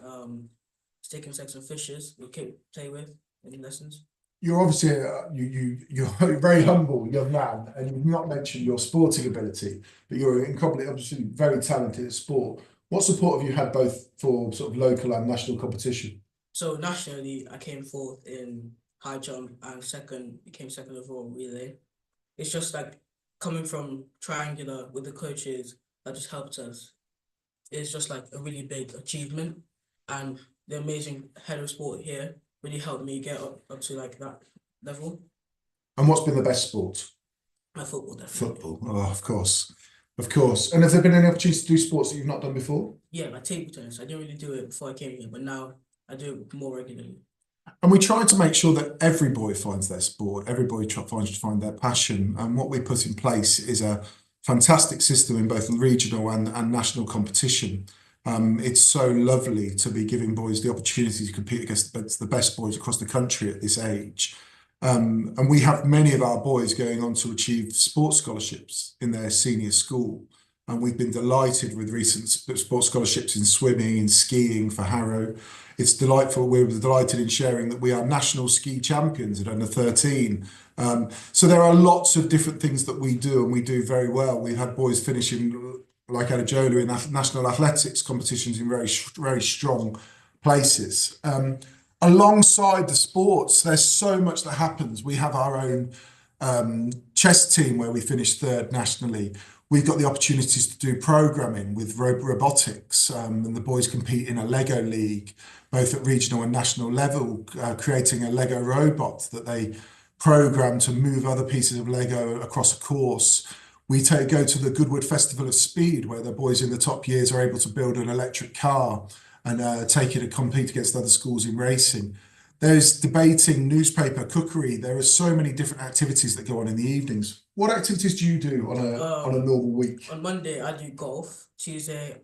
stick insects and fishes we can play with in lessons. You're obviously you're a very humble young man, and you've not mentioned your sporting ability, but you're incredibly obviously very talented at sport. What support have you had both for sort of local and national competition? So nationally, I came fourth in high jump and became second overall relay. It's just like coming from triangular with the coaches that just helped us. It's just like a really big achievement, and the amazing head of sport here really helped me get up to like that level. And what's been the best sport? My football, definitely. Football, oh, of course. And have there been any opportunities to do sports that you've not done before? Yeah, like table tennis. I didn't really do it before I came here, but now I do it more regularly. And we try to make sure that every boy finds their sport, every boy finds to find their passion. And what we put in place is a fantastic system in both regional and national competition. It's so lovely to be giving boys the opportunity to compete against the best boys across the country at this age. And we have many of our boys going on to achieve sports scholarships in their senior school. And we've been delighted with recent sports scholarships in swimming, in skiing for Harrow. It's delightful. We're delighted in sharing that we are national ski champions at under 13. So there are lots of different things that we do, and we do very well. We've had boys finishing like Adjola in national athletics competitions in very, very strong places. Alongside the sports, there's so much that happens. We have our own chess team where we finished third nationally. We've got the opportunities to do programming with robotics, and the boys compete in a Lego league, both at regional and national level, creating a Lego robot that they program to move other pieces of Lego across a course. We go to the Goodwood Festival of Speed, where the boys in the top years are able to build an electric car and take it and compete against other schools in racing. There's debating, newspaper, cookery. There are so many different activities that go on in the evenings. What activities do you do on a normal week? On Monday, I do golf. Tuesday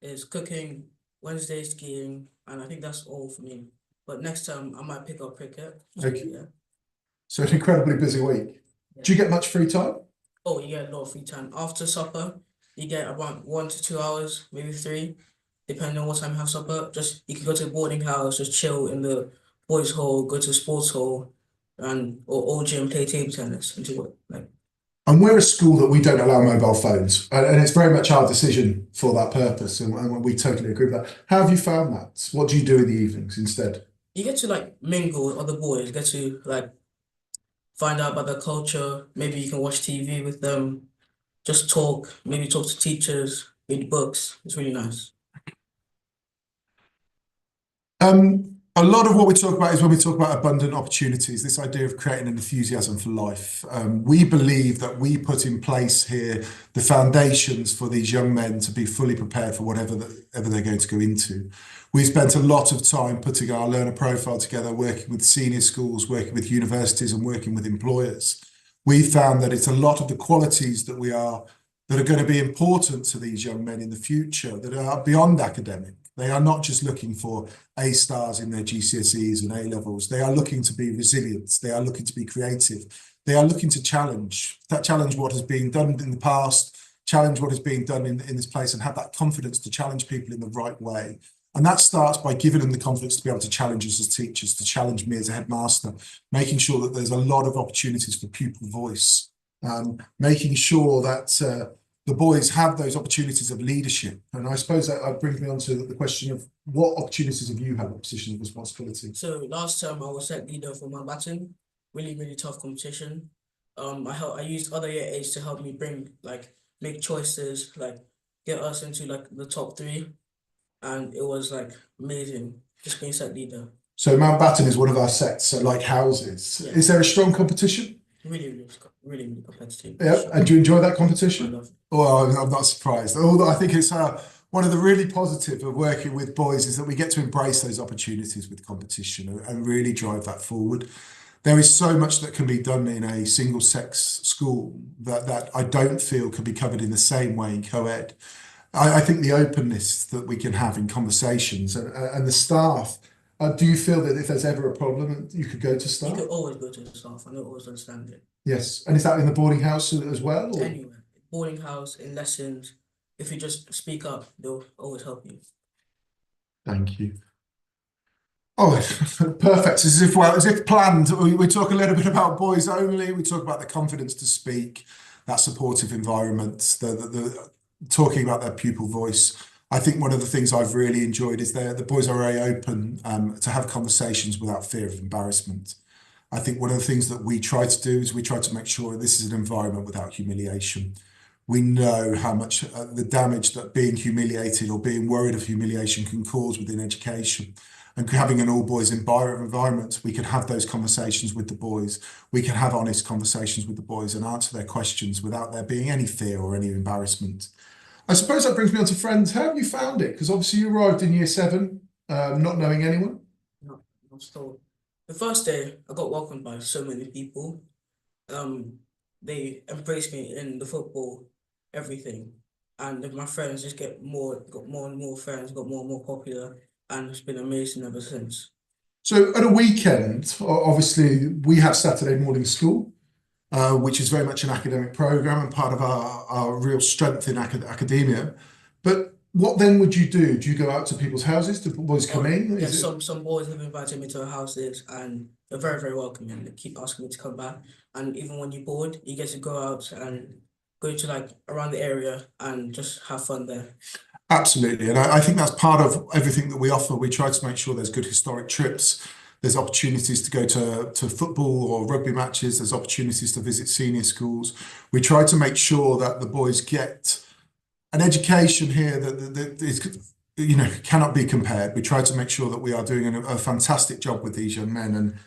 is cooking. Wednesday, skiing. And I think that's all for me. But next time, I might pick up cricket. Okay. Yeah. So an incredibly busy week. Yeah. Do you get much free time? Oh, you get a lot of free time. After supper, you get about 1 to 2 hours, maybe 3, depending on what time you have supper. You can go to the boarding house, just chill in the boys' hall, go to the sports hall, or gym, play table tennis, and do what like. And we're a school that we don't allow mobile phones, and it's very much our decision for that purpose, and we totally agree with that. How have you found that? What do you do in the evenings instead? you get to like mingle with other boys, get to like find out about their culture. Maybe you can watch TV with them, just talk, maybe talk to teachers, read books. It's really nice. A lot of what we talk about is when we talk about abundant opportunities, this idea of creating an enthusiasm for life. We believe that we put in place here the foundations for these young men to be fully prepared for whatever they're going to go into. We spent a lot of time putting our learner profile together, working with senior schools, working with universities, and working with employers. We found that it's a lot of the qualities that are going to be important to these young men in the future that are beyond academic. They are not just looking for A stars in their GCSEs and A levels. They are looking to be resilient. They are looking to be creative. They are looking to challenge what has been done in the past, challenge what is being done in this place, and have that confidence to challenge people in the right way. And that starts by giving them the confidence to be able to challenge us as teachers, to challenge me as a headmaster, making sure that there's a lot of opportunities for pupil voice, making sure that the boys have those opportunities of leadership. And I suppose that brings me on to the question of what opportunities have you had with positions of responsibility? So last term I was set leader for Mountbatten, really tough competition. I used other year aides to help me make choices, like get us into like the top 3, and it was like amazing just being set leader. So Mountbatten is one of our sets, so like houses. Yeah. Is there a strong competition? Really competitive. Yeah, and do you enjoy that I competition? love it. Oh, I'm not surprised. Although I think it's one of the really positive of working with boys is that we get to embrace those opportunities with competition and really drive that forward. There is so much that can be done in a single sex school that I don't feel can be covered in the same way in co-ed. I think the openness that we can have in conversations and the staff. Do you feel that if there's ever a problem, you could go to staff? You could always go to the staff. I don't always understand it. Yes, and is that in the boarding house as well? Or? Anywhere, boarding house, in lessons, if you just speak up, they'll always help you. Thank you. Oh, perfect. As if planned. We talk a little bit about boys only. We talk about the confidence to speak, that supportive environment, the talking about their pupil voice. I think one of the things I've really enjoyed is the boys are very open to have conversations without fear of embarrassment. I think one of the things that we try to do is we try to make sure this is an environment without humiliation. We know how much the damage that being humiliated or being worried of humiliation can cause within education. And having an all boys environment, we can have those conversations with the boys. We can have honest conversations with the boys and answer their questions without there being any fear or any embarrassment. I suppose that brings me on to friends. How have you found it? Because obviously you arrived in year 7, not knowing anyone. No, I'm still. The first day, I got welcomed by so many people. They embraced me in the football, everything, and my friends just got more and more friends, got more and more popular, and it's been amazing ever since. So at a weekend, obviously we have Saturday morning school, which is very much an academic program and part of our real strength in academia. But what then would you do? Do you go out to people's houses? Do boys come in? Yeah, some boys have invited me to their houses, and they're very welcoming. They keep asking me to come back, and even when you're bored, you get to go out and go to like around the area and just have fun there. Absolutely, and I think that's part of everything that we offer. We try to make sure there's good historic trips. There's opportunities to go to football or rugby matches. There's opportunities to visit senior schools. We try to make sure that the boys get an education here that is, cannot be compared. We try to make sure that we are doing a fantastic job with these young men.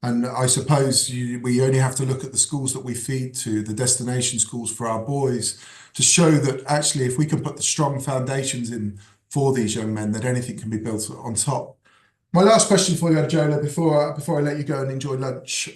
And I suppose we only have to look at the schools that we feed to, the destination schools for our boys, to show that actually if we can put the strong foundations in for these young men, that anything can be built on top. My last question for you, Adejola, before I let you go and enjoy lunch,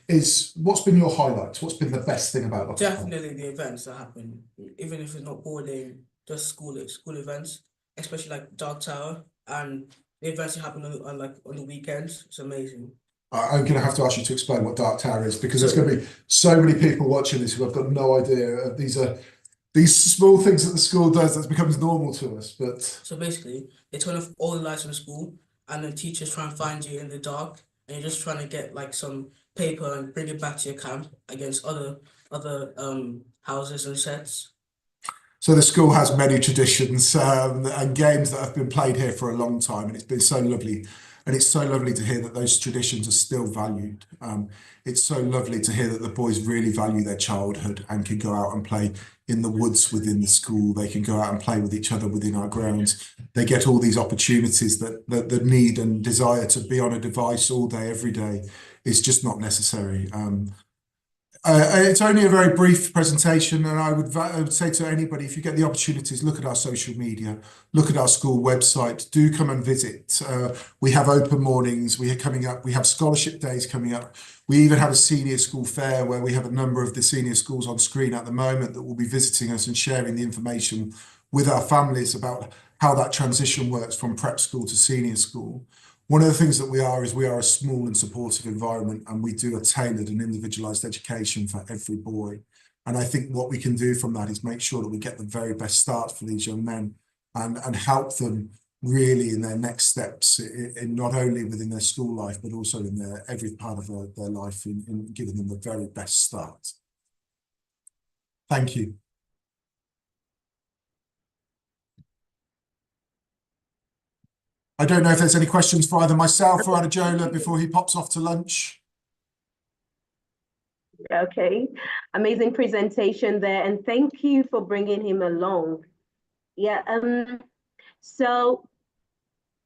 is what's been your highlight? What's been the best thing about Oxford? Definitely the events that happen, even if it's not boarding, just school events, especially like Dark Tower and the events that happen on the weekends. It's amazing. I'm going to have to ask you to explain what Dark Tower is, because there's going to be so many people watching this who have got no idea. These small things that the school does that becomes normal to us. But so basically, they turn off all the lights in the school, and the teachers try and find you in the dark, and you're just trying to get like some paper and bring it back to your camp against other houses and sets. So the school has many traditions and games that have been played here for a long time, and it's been so lovely And it's so lovely to hear that those traditions are still valued. It's so lovely to hear that the boys really value their childhood and can go out and play in the woods within the school. They can go out and play with each other within our grounds. They get all these opportunities that the need and desire to be on a device all day, every day is just not necessary. It's only a very brief presentation, and I would say to anybody, if you get the opportunities, look at our social media, look at our school website, do come and visit. We have open mornings, we have scholarship days coming up. We even have a senior school fair where we have a number of the senior schools on screen at the moment that will be visiting us and sharing the information with our families about how that transition works from prep school to senior school. One of the things that we are a small and supportive environment, and we do a tailored and individualized education for every boy. And I think what we can do from that is make sure that we get the very best start for these young men and help them really in their next steps, in not only within their school life, but also in every part of their life, in giving them the very best start. Thank you. I don't know if there's any questions for either myself or Adejola before he pops off to lunch. Okay, amazing presentation there, and thank you for bringing him along. Yeah, so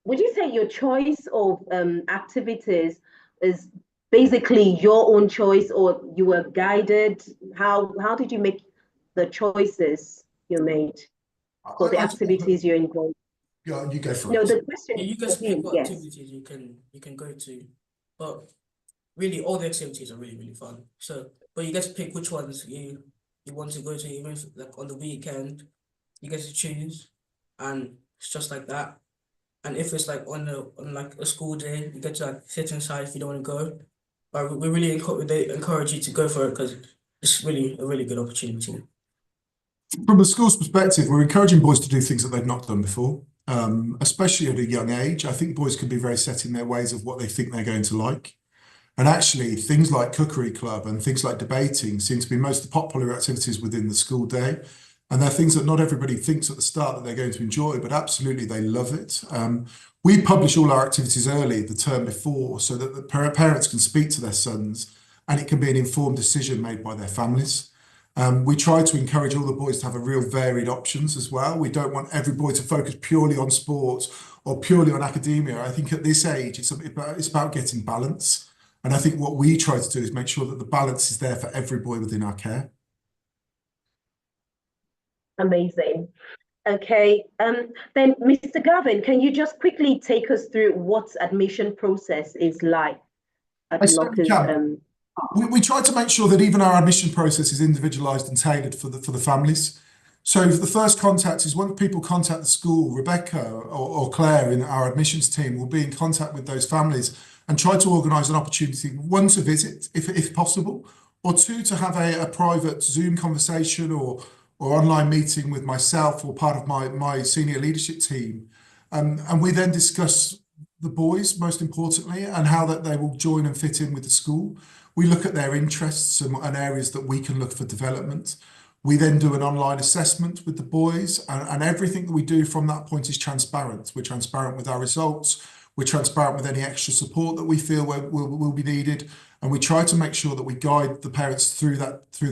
would you say your choice of activities is basically your own choice, or you were guided? How did you make the choices you made for the activities you're involved? Yeah, you go for No, it. the question Yeah, you is guys for him, pick what yes. activities you can go to, but really all the activities are really fun. So, but you get to pick which ones you want to go to, even if, like on the weekend, you get to choose, and it's just like that. And if it's like on like a school day, you get to like sit inside if you don't want to go. But we really encourage you to go for it because it's really a really good opportunity. From the school's perspective, we're encouraging boys to do things that they've not done before, especially at a young age. I think boys can be very set in their ways of what they think they're going to like. And actually, things like cookery club and things like debating seem to be most popular activities within the school day. And they're things that not everybody thinks at the start that they're going to enjoy, but absolutely they love it. We publish all our activities early the term before so that the parents can speak to their sons and it can be an informed decision made by their families. We try to encourage all the boys to have a real varied options as well. We don't want every boy to focus purely on sports or purely on academia. I think at this age, it's about getting balance. And I think what we try to do is make sure that the balance is there for every boy within our care. Amazing. Okay, then Mr. Gavin, can you just quickly take us through what admission process is like I at certainly Lockers? can. We try to make sure that even our admission process is individualised and tailored for the families. So the first contact is when people contact the school, Rebecca or Claire in our admissions team will be in contact with those families and try to organise an opportunity, one, to visit if possible, or two, to have a private Zoom conversation or online meeting with myself or part of my senior leadership team. And we then discuss the boys, most importantly, and how that they will join and fit in with the school. We look at their interests and areas that we can look for development. We then do an online assessment with the boys, and everything that we do from that point is transparent. We're transparent with our results. We're transparent with any extra support that we feel will be needed. And we try to make sure that we guide the parents through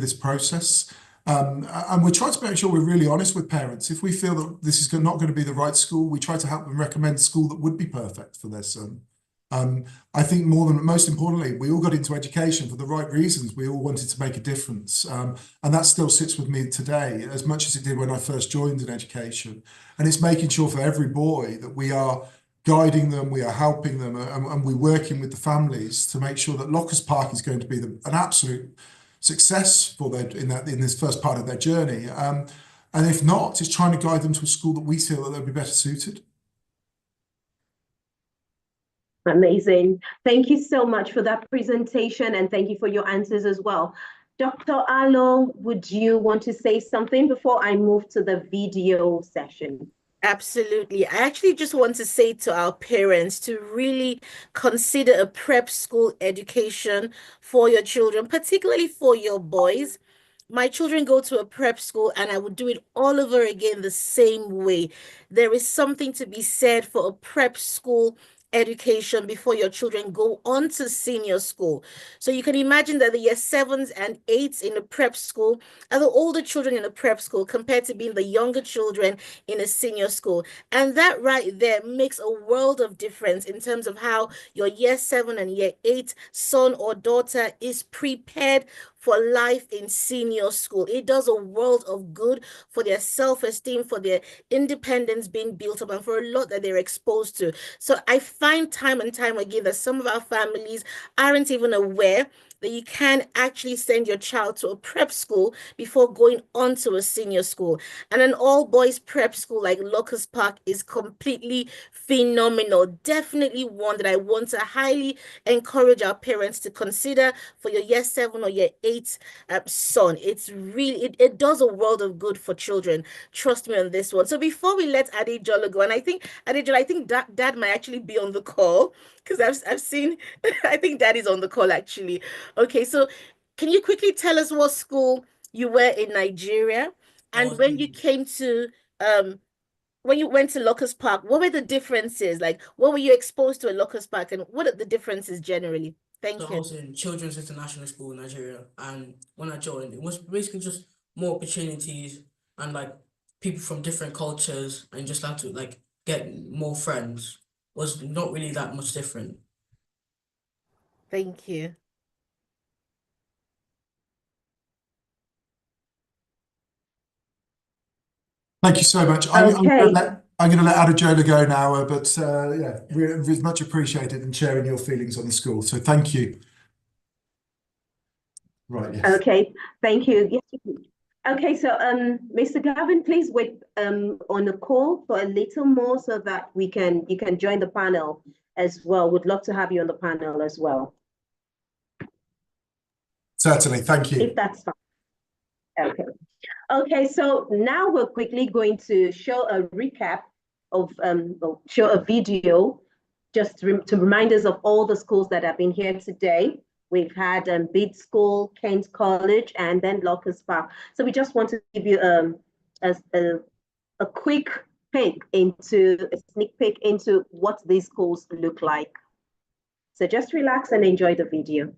this process. And we try to make sure we're really honest with parents. If we feel that this is not going to be the right school, we try to help them recommend a school that would be perfect for their son. I think most importantly, we all got into education for the right reasons. We all wanted to make a difference. And that still sits with me today as much as it did when I first joined in education. And it's making sure for every boy that we are guiding them, we are helping them, and we're working with the families to make sure that Lockers Park is going to be an absolute success for them in this first part of their journey. And if not, it's trying to guide them to a school that we feel that they'll be better suited. Amazing. Thank you so much for that presentation, and thank you for your answers as well. Dr. Alo, would you want to say something before I move to the video session? Absolutely. I actually just want to say to our parents to really consider a prep school education for your children, particularly for your boys. My children go to a prep school and I would do it all over again the same way. There is something to be said for a prep school education before your children go on to senior school. So you can imagine that the year 7s and 8s in a prep school are the older children in a prep school compared to being the younger children in a senior school. And that right there makes a world of difference in terms of how your year 7 and year 8 son or daughter is prepared for life in senior school. It does a world of good for their self-esteem, for their independence being built up, and for a lot that they're exposed to. So I find time and time again that some of our families aren't even aware that you can actually send your child to a prep school before going on to a senior school. And an all-boys prep school like Locust Park is completely phenomenal. Definitely one that I want to highly encourage our parents to consider for your year 7 or year 8 son. It's really, it does a world of good for children. Trust me on this one. So before we let Adejola go, and I think Adejola, I think dad might actually be on the call because I've seen, I think dad is on the call actually. Okay, so can you quickly tell us what school you were in Nigeria, and when you came to when you went to Locust Park, what were the differences? Like, what were you exposed to at Locust Park, and what are the differences generally? Thank So I you. was in Children's International School in Nigeria, and when I joined, it was basically just more opportunities and like people from different cultures, and just had to like get more friends. Was not really that much different. Thank you. Thank you so much. Okay. I'm going to let Adejola go now, but yeah, we're much appreciated in sharing your feelings on the school. So thank you. Right, yes. Okay, thank you. Yes. Okay, so Mr. Gavin, please wait on the call for a little more so that you can join the panel as well. Would love to have you on the panel as well. Certainly, thank you. If that's fine. Okay. Okay, so now we're quickly going to show a recap of show a video just to remind us of all the schools that have been here today. We've had Bid School, Kent College, and then Locust Park. So we just want to give you a quick peek into a sneak peek into what these schools look like. So just relax and enjoy the video.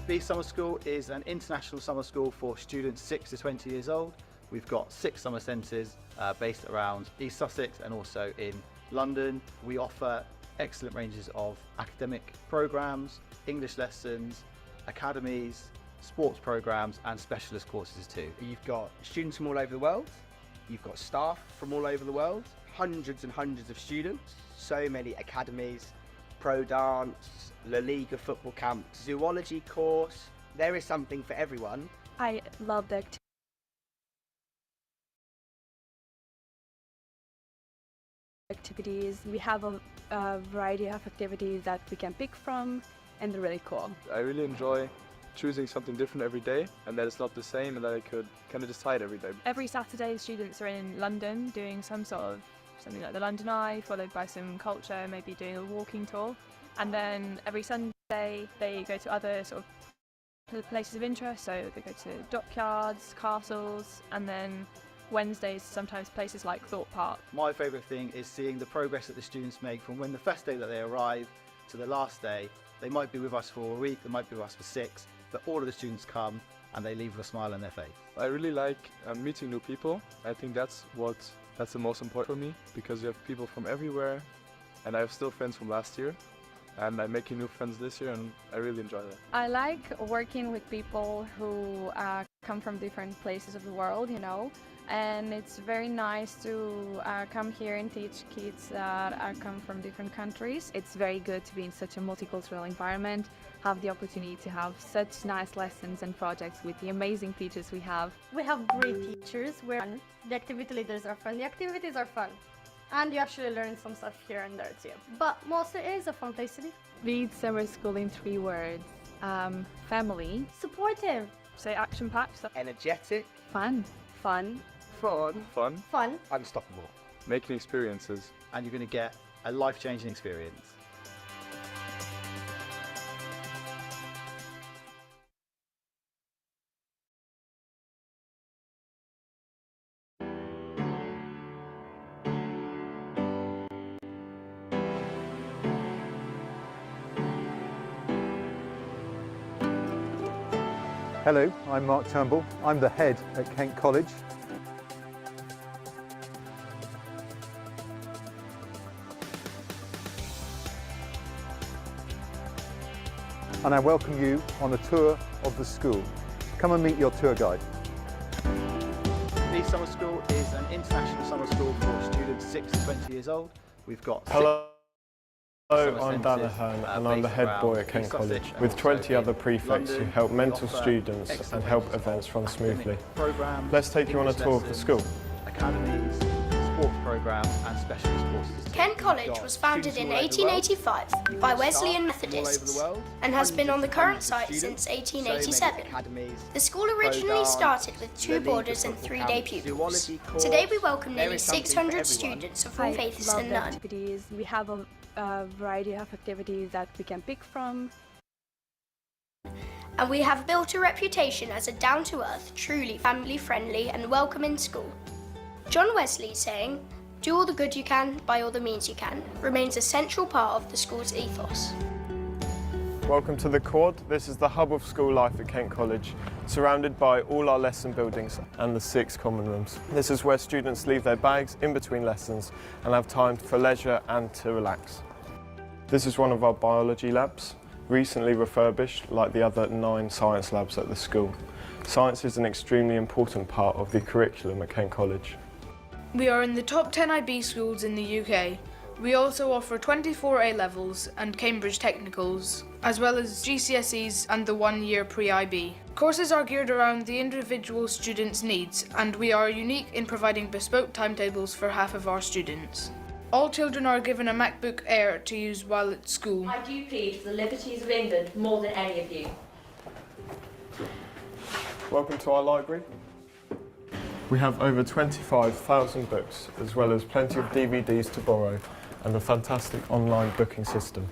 Bee Summer School is an international summer school for students 6 to 20 years old. We've got 6 summer centres based around East Sussex and also in London. We offer excellent ranges of academic programmes, English lessons, academies, sports programmes and specialist courses too. You've got students from all over the world, you've got staff from all over the world, hundreds and hundreds of students, so many academies, pro dance, La Liga football camp, zoology course. There is something for everyone. I love the activities. We have a variety of activities that we can pick from, and they're really cool. I really enjoy choosing something different every day, and that it's not the same, and that I could kind of decide every day. Every Saturday, students are in London doing something like the London Eye, followed by some culture, maybe doing a walking tour. And then every Sunday, they go to other sort of places of interest. So they go to dockyards, castles, and then Wednesdays, sometimes places like Thorpe Park. My favourite thing is seeing the progress that the students make from when the first day that they arrive to the last day. They might be with us for a week, they might be with us for 6, but all of the students come and they leave with a smile on their face. I really like meeting new people. I think that's the most important for me, because you have people from everywhere, and I have still friends from last year, and I'm making new friends this year, and I really enjoy that. I like working with people who come from different places of the world, you know, and it's very nice to come here and teach kids that come from different countries. It's very good to be in such a multicultural environment, have the opportunity to have such nice lessons and projects with the amazing teachers we have. We have great teachers where the activity leaders are fun, the activities are fun. And you actually learn some stuff here and there too. But mostly it is a fun place to be. Read summer school in 3 words. Family. Supportive. Say action-packed. Energetic. Fun. Fun. Fun. Fun. Fun. Unstoppable. Making experiences. And you're going to get a life-changing experience. Hello, I'm Mark Turnbull. I'm the head at Kent College. And I welcome you on a tour of the school. Come and meet your tour guide. Bees Summer School is an international summer school for students 6 to 20 years old. We've got Hello, I'm Dan Ahern and I'm the head boy at Kent College, with 20 other prefects who help mentor students and help events run smoothly. Let's take you on a tour of the school. Academies, sports programs and specialist courses. Kent College was founded in 1885 by Wesleyan Methodists and has been on the current site since 1887. The school originally started with 2 boarders and 3 day pupils. Today we welcome nearly 600 students of all faiths and none. We have a variety of activities that we can pick from. And we have built a reputation as a down-to-earth, truly family-friendly and welcoming school. John Wesley saying, "Do all the good you can, by all the means you can," remains a central part of the school's ethos. Welcome to the Quad. This is the hub of school life at Kent College, surrounded by all our lesson buildings and the 6 common rooms. This is where students leave their bags in between lessons and have time for leisure and to relax. This is one of our biology labs, recently refurbished like the other 9 science labs at the school. Science is an extremely important part of the curriculum at Kent College. We are in the top 10 IB schools in the UK. We also offer 24 A-levels and Cambridge Technicals, as well as GCSEs and the 1-year pre-IB. Courses are geared around the individual student's needs, and we are unique in providing bespoke timetables for half of our students. All children are given a MacBook Air to use while at school. I do plead for the liberties of England more than any of you. Welcome to our library. We have over 25,000 books, as well as plenty of DVDs to borrow and a fantastic online booking system.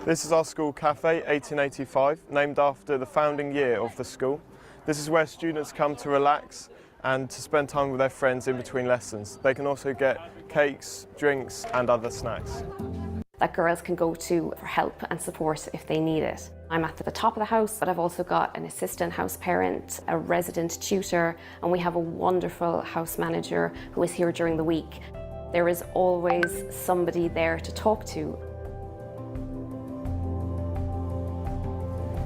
This is our school cafe, 1885, named after the founding year of the school. This is where students come to relax and to spend time with their friends in between lessons. They can also get cakes, drinks and other snacks that girls can go to for help and support if they need it. I'm at the top of the house, but I've also got an assistant house parent, a resident tutor, and we have a wonderful house manager who is here during the week. There is always somebody there to talk to.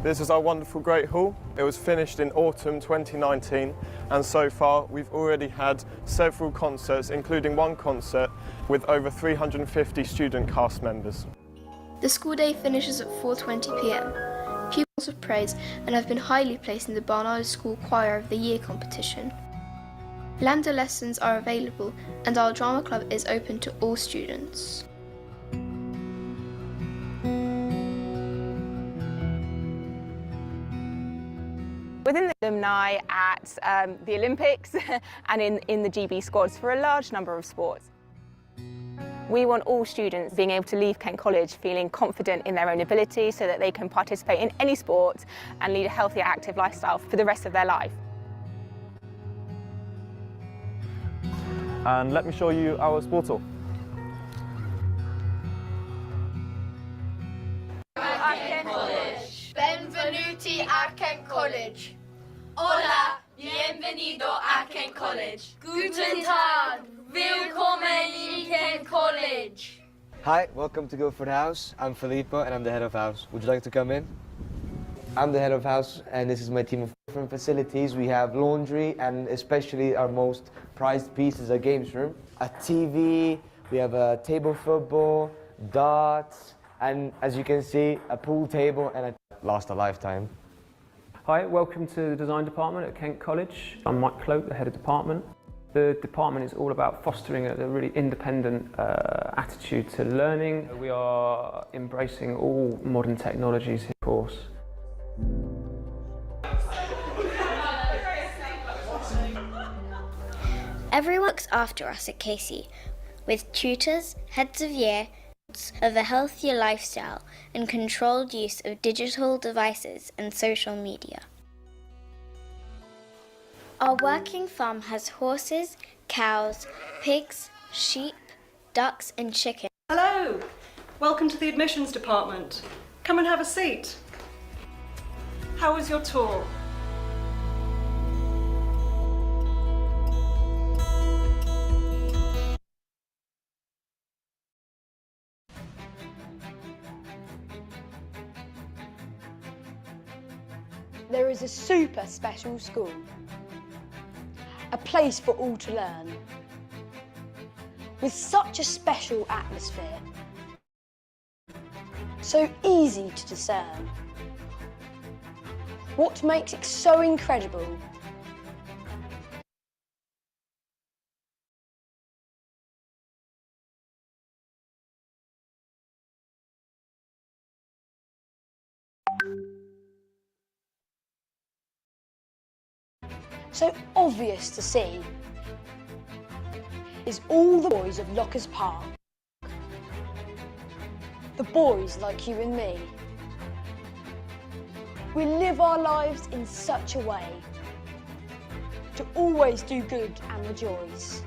This is our wonderful Great Hall. It was finished in autumn 2019, and so far we've already had several concerts, including one concert with over 350 student cast members. The school day finishes at 4:20 p.m. Pupils have praised and have been highly placed in the Barnard School Choir of the Year competition. Landa lessons are available and our drama club is open to all students. Within the alumni at the Olympics and in the GB squads for a large number of sports. We want all students being able to leave Kent College feeling confident in their own ability so that they can participate in any sport and lead a healthy, active lifestyle for the rest of their life. And let me show you our sports hall. Benvenuti a Kent College. Hola, bienvenido a Kent College. Guten Tag, willkommen in Kent College. Hi, welcome to Go for the House. I'm Filippo and I'm the head of house. Would you like to come in? I'm the head of house and this is my team of different facilities. We have laundry and especially our most prized piece is a games room. A TV, we have a table football, darts, and as you can see, a pool table and a last a lifetime. Hi, welcome to the design department at Kent College. I'm Mike Cloak, the head of department. The department is all about fostering a really independent attitude to learning. We are embracing all modern technologies, of course. Everyone looks after us at Casey, with tutors, heads of year, of a healthier lifestyle and controlled use of digital devices and social media. Our working farm has horses, cows, pigs, sheep, ducks and chickens. Hello! Welcome to the admissions department. Come and have a seat. How was your tour? There is a super special school, a place for all to learn, with such a special atmosphere, so easy to discern. What makes it so incredible? So obvious to see is all the boys of Lockers Park. The boys like you and me. We live our lives in such a way to always do good and rejoice.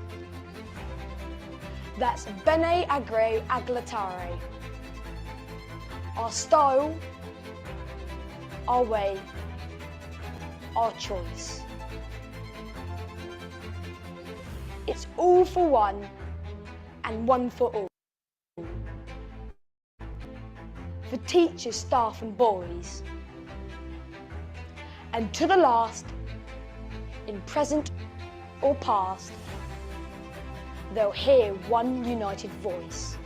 That's Bene Agre Aglatare. Our style, our way, our choice. It's all for one and one for all. For teachers, staff and boys. And to the last, in present or past, they'll hear one united voice.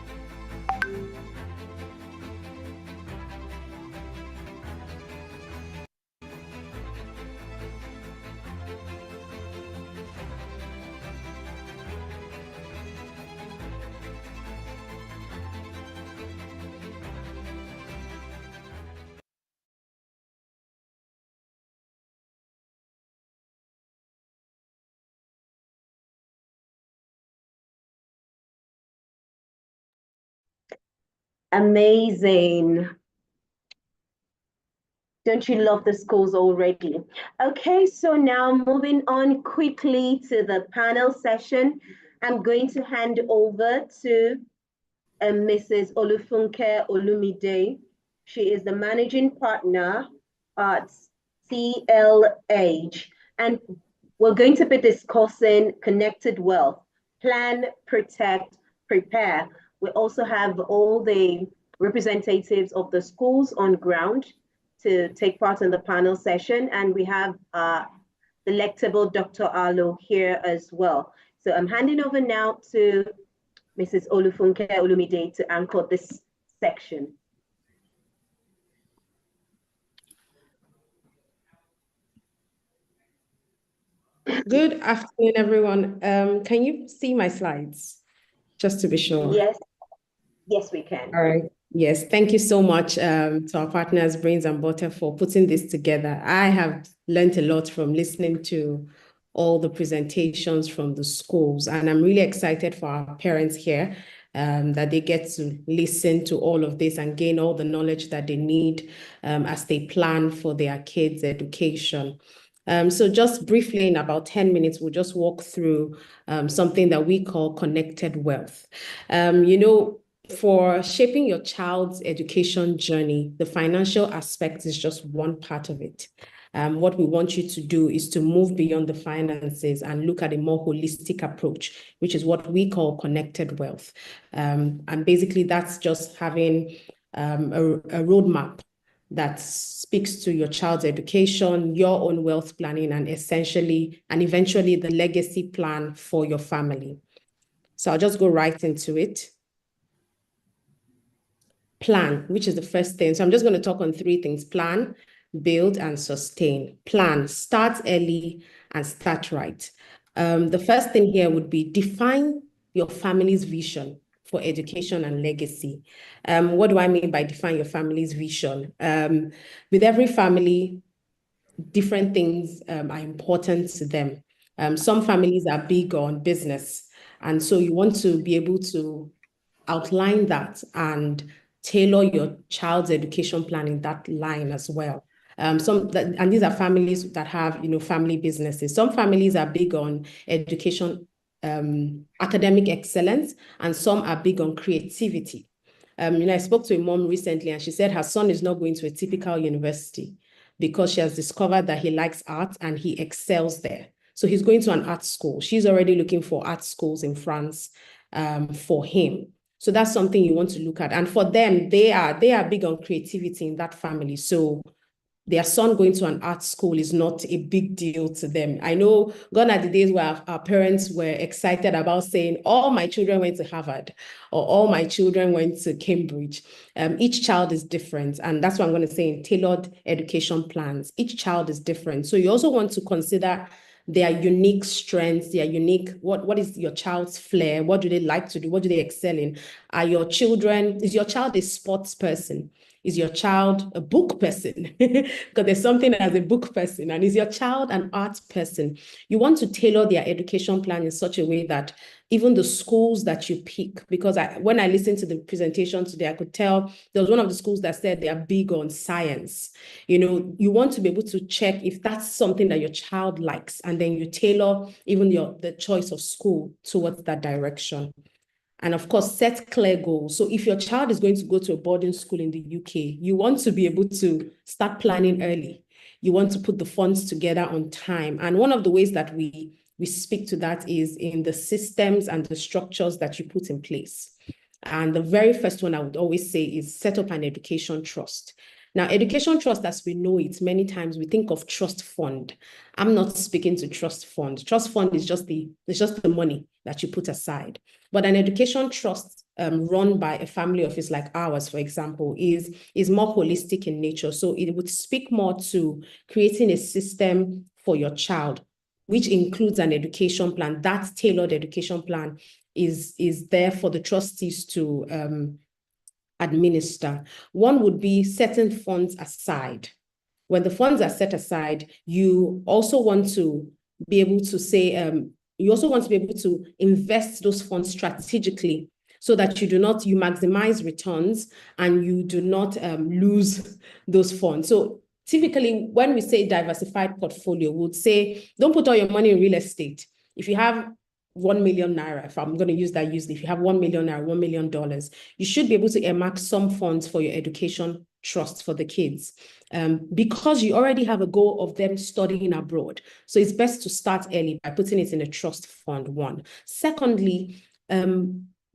Amazing. Don't you love the schools already? Okay, so now moving on quickly to the panel session. I'm going to hand over to Mrs. Olufunke Olumide. She is the managing partner at CLH, and we're going to be discussing connected wealth, plan, protect, prepare. We also have all the representatives of the schools on ground to take part in the panel session, and we have delectable Dr. Arlo here as well. So I'm handing over now to Mrs. Olufunke Olumide to anchor this section. Good afternoon, everyone. Can you see my slides? Just to be sure. Yes, we can. All right. Yes, thank you so much to our partners, Brains and Butter, for putting this together. I have learned a lot from listening to all the presentations from the schools, and I'm really excited for our parents here that they get to listen to all of this and gain all the knowledge that they need as they plan for their kids' education. So just briefly, in about 10 minutes, we'll just walk through something that we call connected wealth. For shaping your child's education journey, the financial aspect is just one part of it. What we want you to do is to move beyond the finances and look at a more holistic approach, which is what we call connected wealth. And basically, that's just having a roadmap that speaks to your child's education, your own wealth planning, and eventually the legacy plan for your family. So I'll just go right into it. Plan, which is the first thing. So I'm just going to talk on three things: plan, build, and sustain. Plan, start early and start right. The first thing here would be define your family's vision for education and legacy. What do I mean by define your family's vision? With every family, different things are important to them. Some families are big on business, and so you want to be able to outline that and tailor your child's education plan in that line as well. And these are families that have, family businesses. Some families are big on education, academic excellence, and some are big on creativity. I spoke to a mom recently, and she said her son is not going to a typical university because she has discovered that he likes art and he excels there. So he's going to an art school. She's already looking for art schools in France for him. So that's something you want to look at. And for them, they are big on creativity in that family. So their son going to an art school is not a big deal to them. I know gone are the days where our parents were excited about saying, all my children went to Harvard or all my children went to Cambridge. Each child is different. And that's what I'm going to say in tailored education plans. Each child is different. So you also want to consider their unique strengths, their unique, what is your child's flair? What do they like to do? What do they excel in? Is your child a sports person? Is your child a book person? Because there's something as a book person. And is your child an art person? You want to tailor their education plan in such a way that even the schools that you pick, because when I listened to the presentation today, I could tell there was one of the schools that said they are big on science. You want to be able to check if that's something that your child likes, and then you tailor even the choice of school towards that direction. And of course, set clear goals. So if your child is going to go to a boarding school in the UK, you want to be able to start planning early. You want to put the funds together on time. And one of the ways that we speak to that is in the systems and the structures that you put in place. And the very first one I would always say is set up an education trust. Now, education trust, as we know it, many times we think of trust fund. I'm not speaking to trust fund. Trust fund is just the money that you put aside. But an education trust run by a family office like ours, for example, is more holistic in nature. So it would speak more to creating a system for your child, which includes an education plan. That tailored education plan is there for the trustees to administer. One would be setting funds aside. When the funds are set aside, you also want to be able to say, you also want to be able to invest those funds strategically so that you maximize returns and you do not lose those funds. So typically, when we say diversified portfolio, we would say, don't put all your money in real estate. If you have 1 million naira, if I'm going to use that usually, if you have 1 million naira, $1 million, you should be able to earmark some funds for your education trust for the kids, because you already have a goal of them studying abroad. So it's best to start early by putting it in a trust fund, one. Secondly,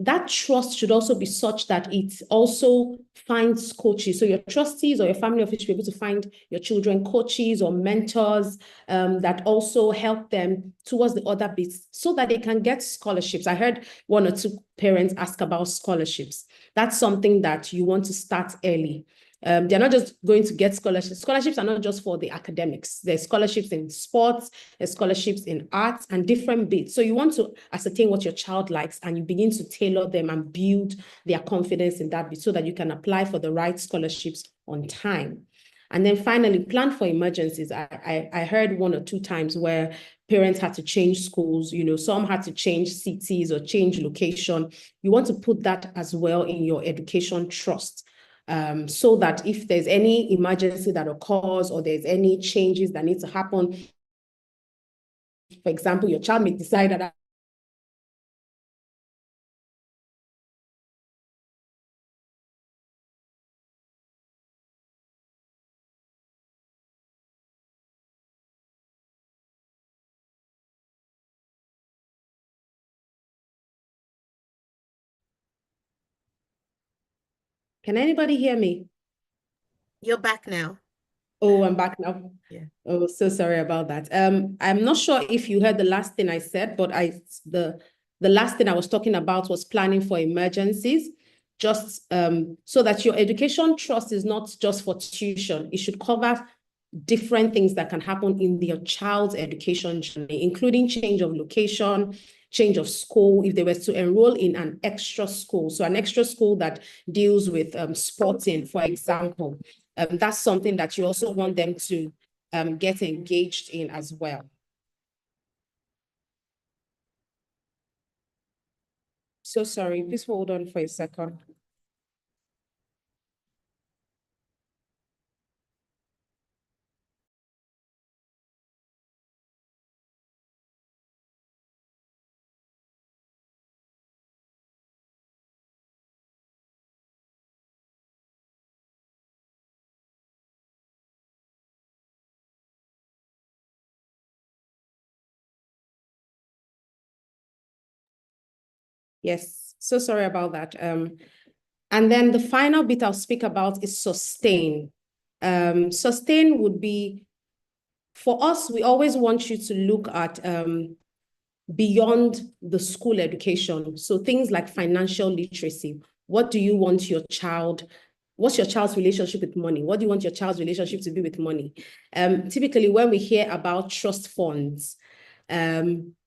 that trust should also be such that it also finds coaches. So your trustees or your family office should be able to find your children coaches or mentors that also help them towards the other bits so that they can get scholarships. I heard one or two parents ask about scholarships. That's something that you want to start early. They're not just going to get scholarships. Scholarships are not just for the academics. There's scholarships in sports, there's scholarships in arts and different bits. So you want to ascertain what your child likes and you begin to tailor them and build their confidence in that bit so that you can apply for the right scholarships on time. And then finally, plan for emergencies. I heard one or two times where parents had to change schools, some had to change cities or change location. You want to put that as well in your education trust. So that if there's any emergency that occurs or there's any changes that need to happen, for example, your child may decide that Can anybody hear me? You're back now. Oh, I'm back now. Yeah. Oh, so sorry about that. I'm not sure if you heard the last thing I said, but the last thing I was talking about was planning for emergencies, just so that your education trust is not just for tuition. It should cover different things that can happen in their child's education journey, including change of location, change of school, if they were to enroll in an extra school. So an extra school that deals with sporting, for example, that's something that you also want them to get engaged in as well. So sorry, please hold on for a second. Yes, so sorry about that. And then the final bit I'll speak about is sustain. Sustain would be, for us, we always want you to look at beyond the school education. So things like financial literacy. What do you want your child? What's your child's relationship with money? What do you want your child's relationship to be with money? Typically, when we hear about trust funds,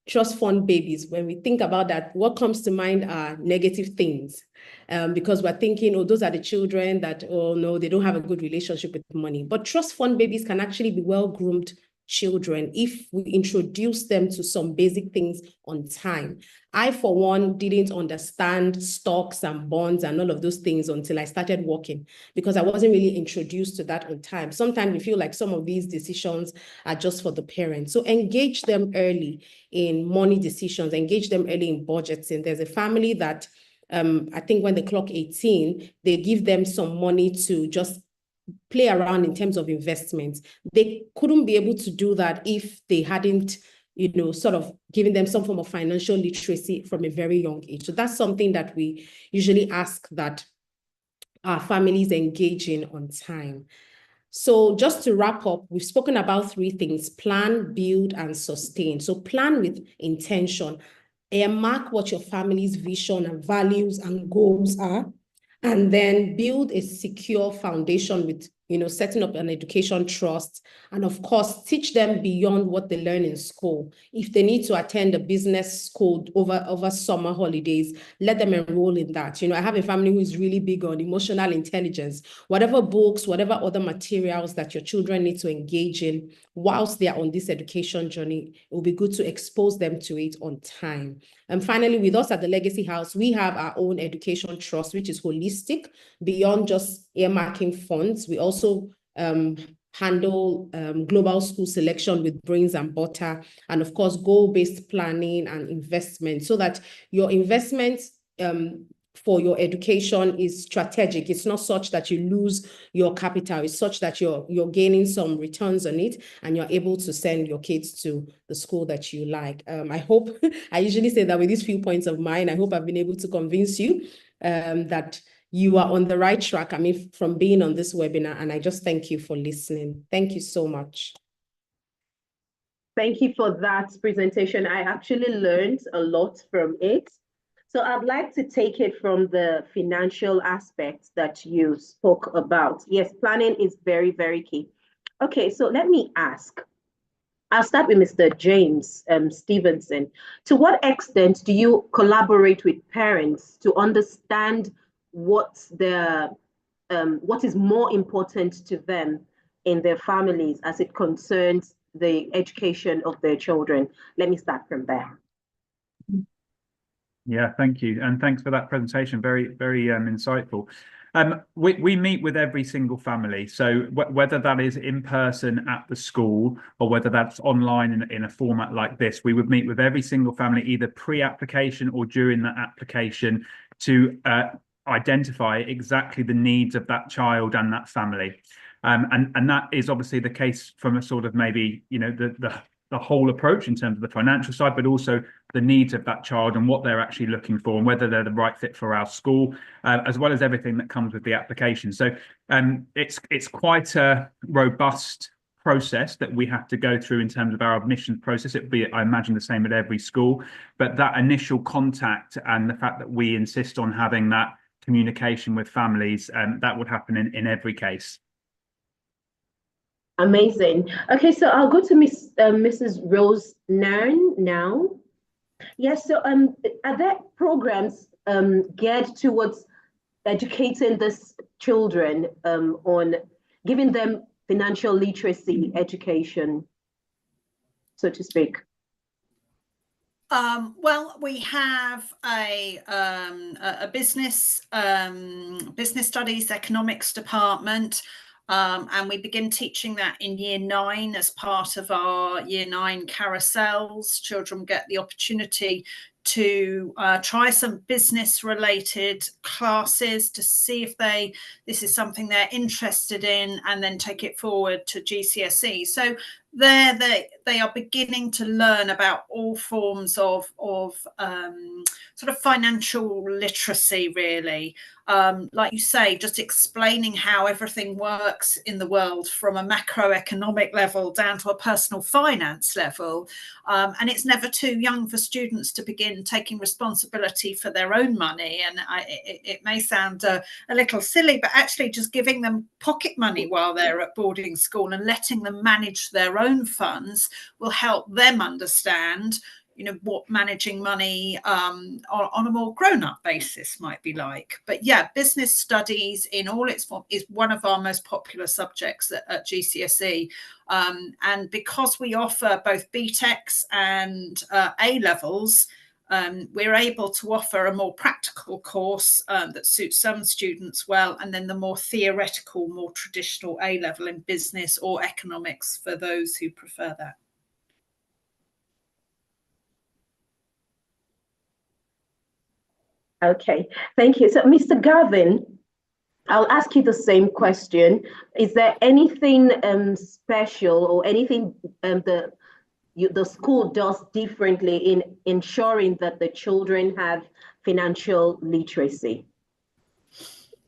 trust fund babies, when we think about that, what comes to mind are negative things. Because we're thinking, oh, those are the children that, oh no, they don't have a good relationship with money. But trust fund babies can actually be well-groomed children if we introduce them to some basic things on time. I, for one, didn't understand stocks and bonds and all of those things until I started working, because I wasn't really introduced to that on time. Sometimes we feel like some of these decisions are just for the parents. So engage them early in money decisions, engage them early in budgeting. There's a family that I think when they clock 18, they give them some money to just play around in terms of investments. They couldn't be able to do that if they hadn't, sort of given them some form of financial literacy from a very young age. So that's something that we usually ask that our families engage in on time. So just to wrap up, we've spoken about three things: plan, build, and sustain. So plan with intention. Mark what your family's vision and values and goals are, and then build a secure foundation with, setting up an education trust. And of course, teach them beyond what they learn in school. If they need to attend a business school over summer holidays, let them enroll in that. I have a family who is really big on emotional intelligence. Whatever books, whatever other materials that your children need to engage in whilst they are on this education journey, it will be good to expose them to it on time. And finally, with us at the Legacy House, we have our own education trust, which is holistic, beyond just earmarking funds. We also handle global school selection with brains and butter, and of course, goal-based planning and investment, so that your investments for your education is strategic. It's not such that you lose your capital. It's such that you're gaining some returns on it, and you're able to send your kids to the school that you like. I hope, I usually say that with these few points of mine, I hope I've been able to convince you that you are on the right track, from being on this webinar, and I just thank you for listening. Thank you so much. Thank you for that presentation. I actually learned a lot from it. So I'd like to take it from the financial aspects that you spoke about. Yes, planning is very, very key. Okay, so let me ask. I'll start with Mr. James Stevenson. To what extent do you collaborate with parents to understand what is more important to them in their families as it concerns the education of their children? Let me start from there. Yeah, thank you. And thanks for that presentation. Very, very insightful. We meet with every single family. So whether that is in person at the school or whether that's online in a format like this, we would meet with every single family, either pre-application or during the application, to identify exactly the needs of that child and that family. And that is obviously the case from a sort of maybe, the whole approach in terms of the financial side, but also the needs of that child and what they're actually looking for and whether they're the right fit for our school, as well as everything that comes with the application. So it's quite a robust process that we have to go through in terms of our admissions process. It would be, I imagine, the same at every school, but that initial contact and the fact that we insist on having that communication with families, that would happen in every case. Amazing. Okay, so I'll go to Mrs. Rose Nairn now. Yes, so are there programs geared towards educating these children on giving them financial literacy education, so to speak? Well, we have a business studies economics department, and we begin teaching that in year 9 as part of our year 9 carousels. Children get the opportunity to try some business related classes to see if this is something they're interested in, and then take it forward to GCSE. So there they are beginning to learn about all forms of sort of financial literacy, really. Like you say, just explaining how everything works in the world from a macroeconomic level down to a personal finance level. And it's never too young for students to begin taking responsibility for their own money. And it may sound a little silly, but actually just giving them pocket money while they're at boarding school and letting them manage their own funds will help them understand, you know, what managing money on a more grown-up basis might be like. But yeah, business studies in all its form is one of our most popular subjects at GCSE. And because we offer both BTECs and A-levels, we're able to offer a more practical course that suits some students well, and then the more theoretical, more traditional A-level in business or economics for those who prefer that. Okay, thank you. So, Mr. Gavin, I'll ask you the same question. Is there anything special or anything the school does differently in ensuring that the children have financial literacy?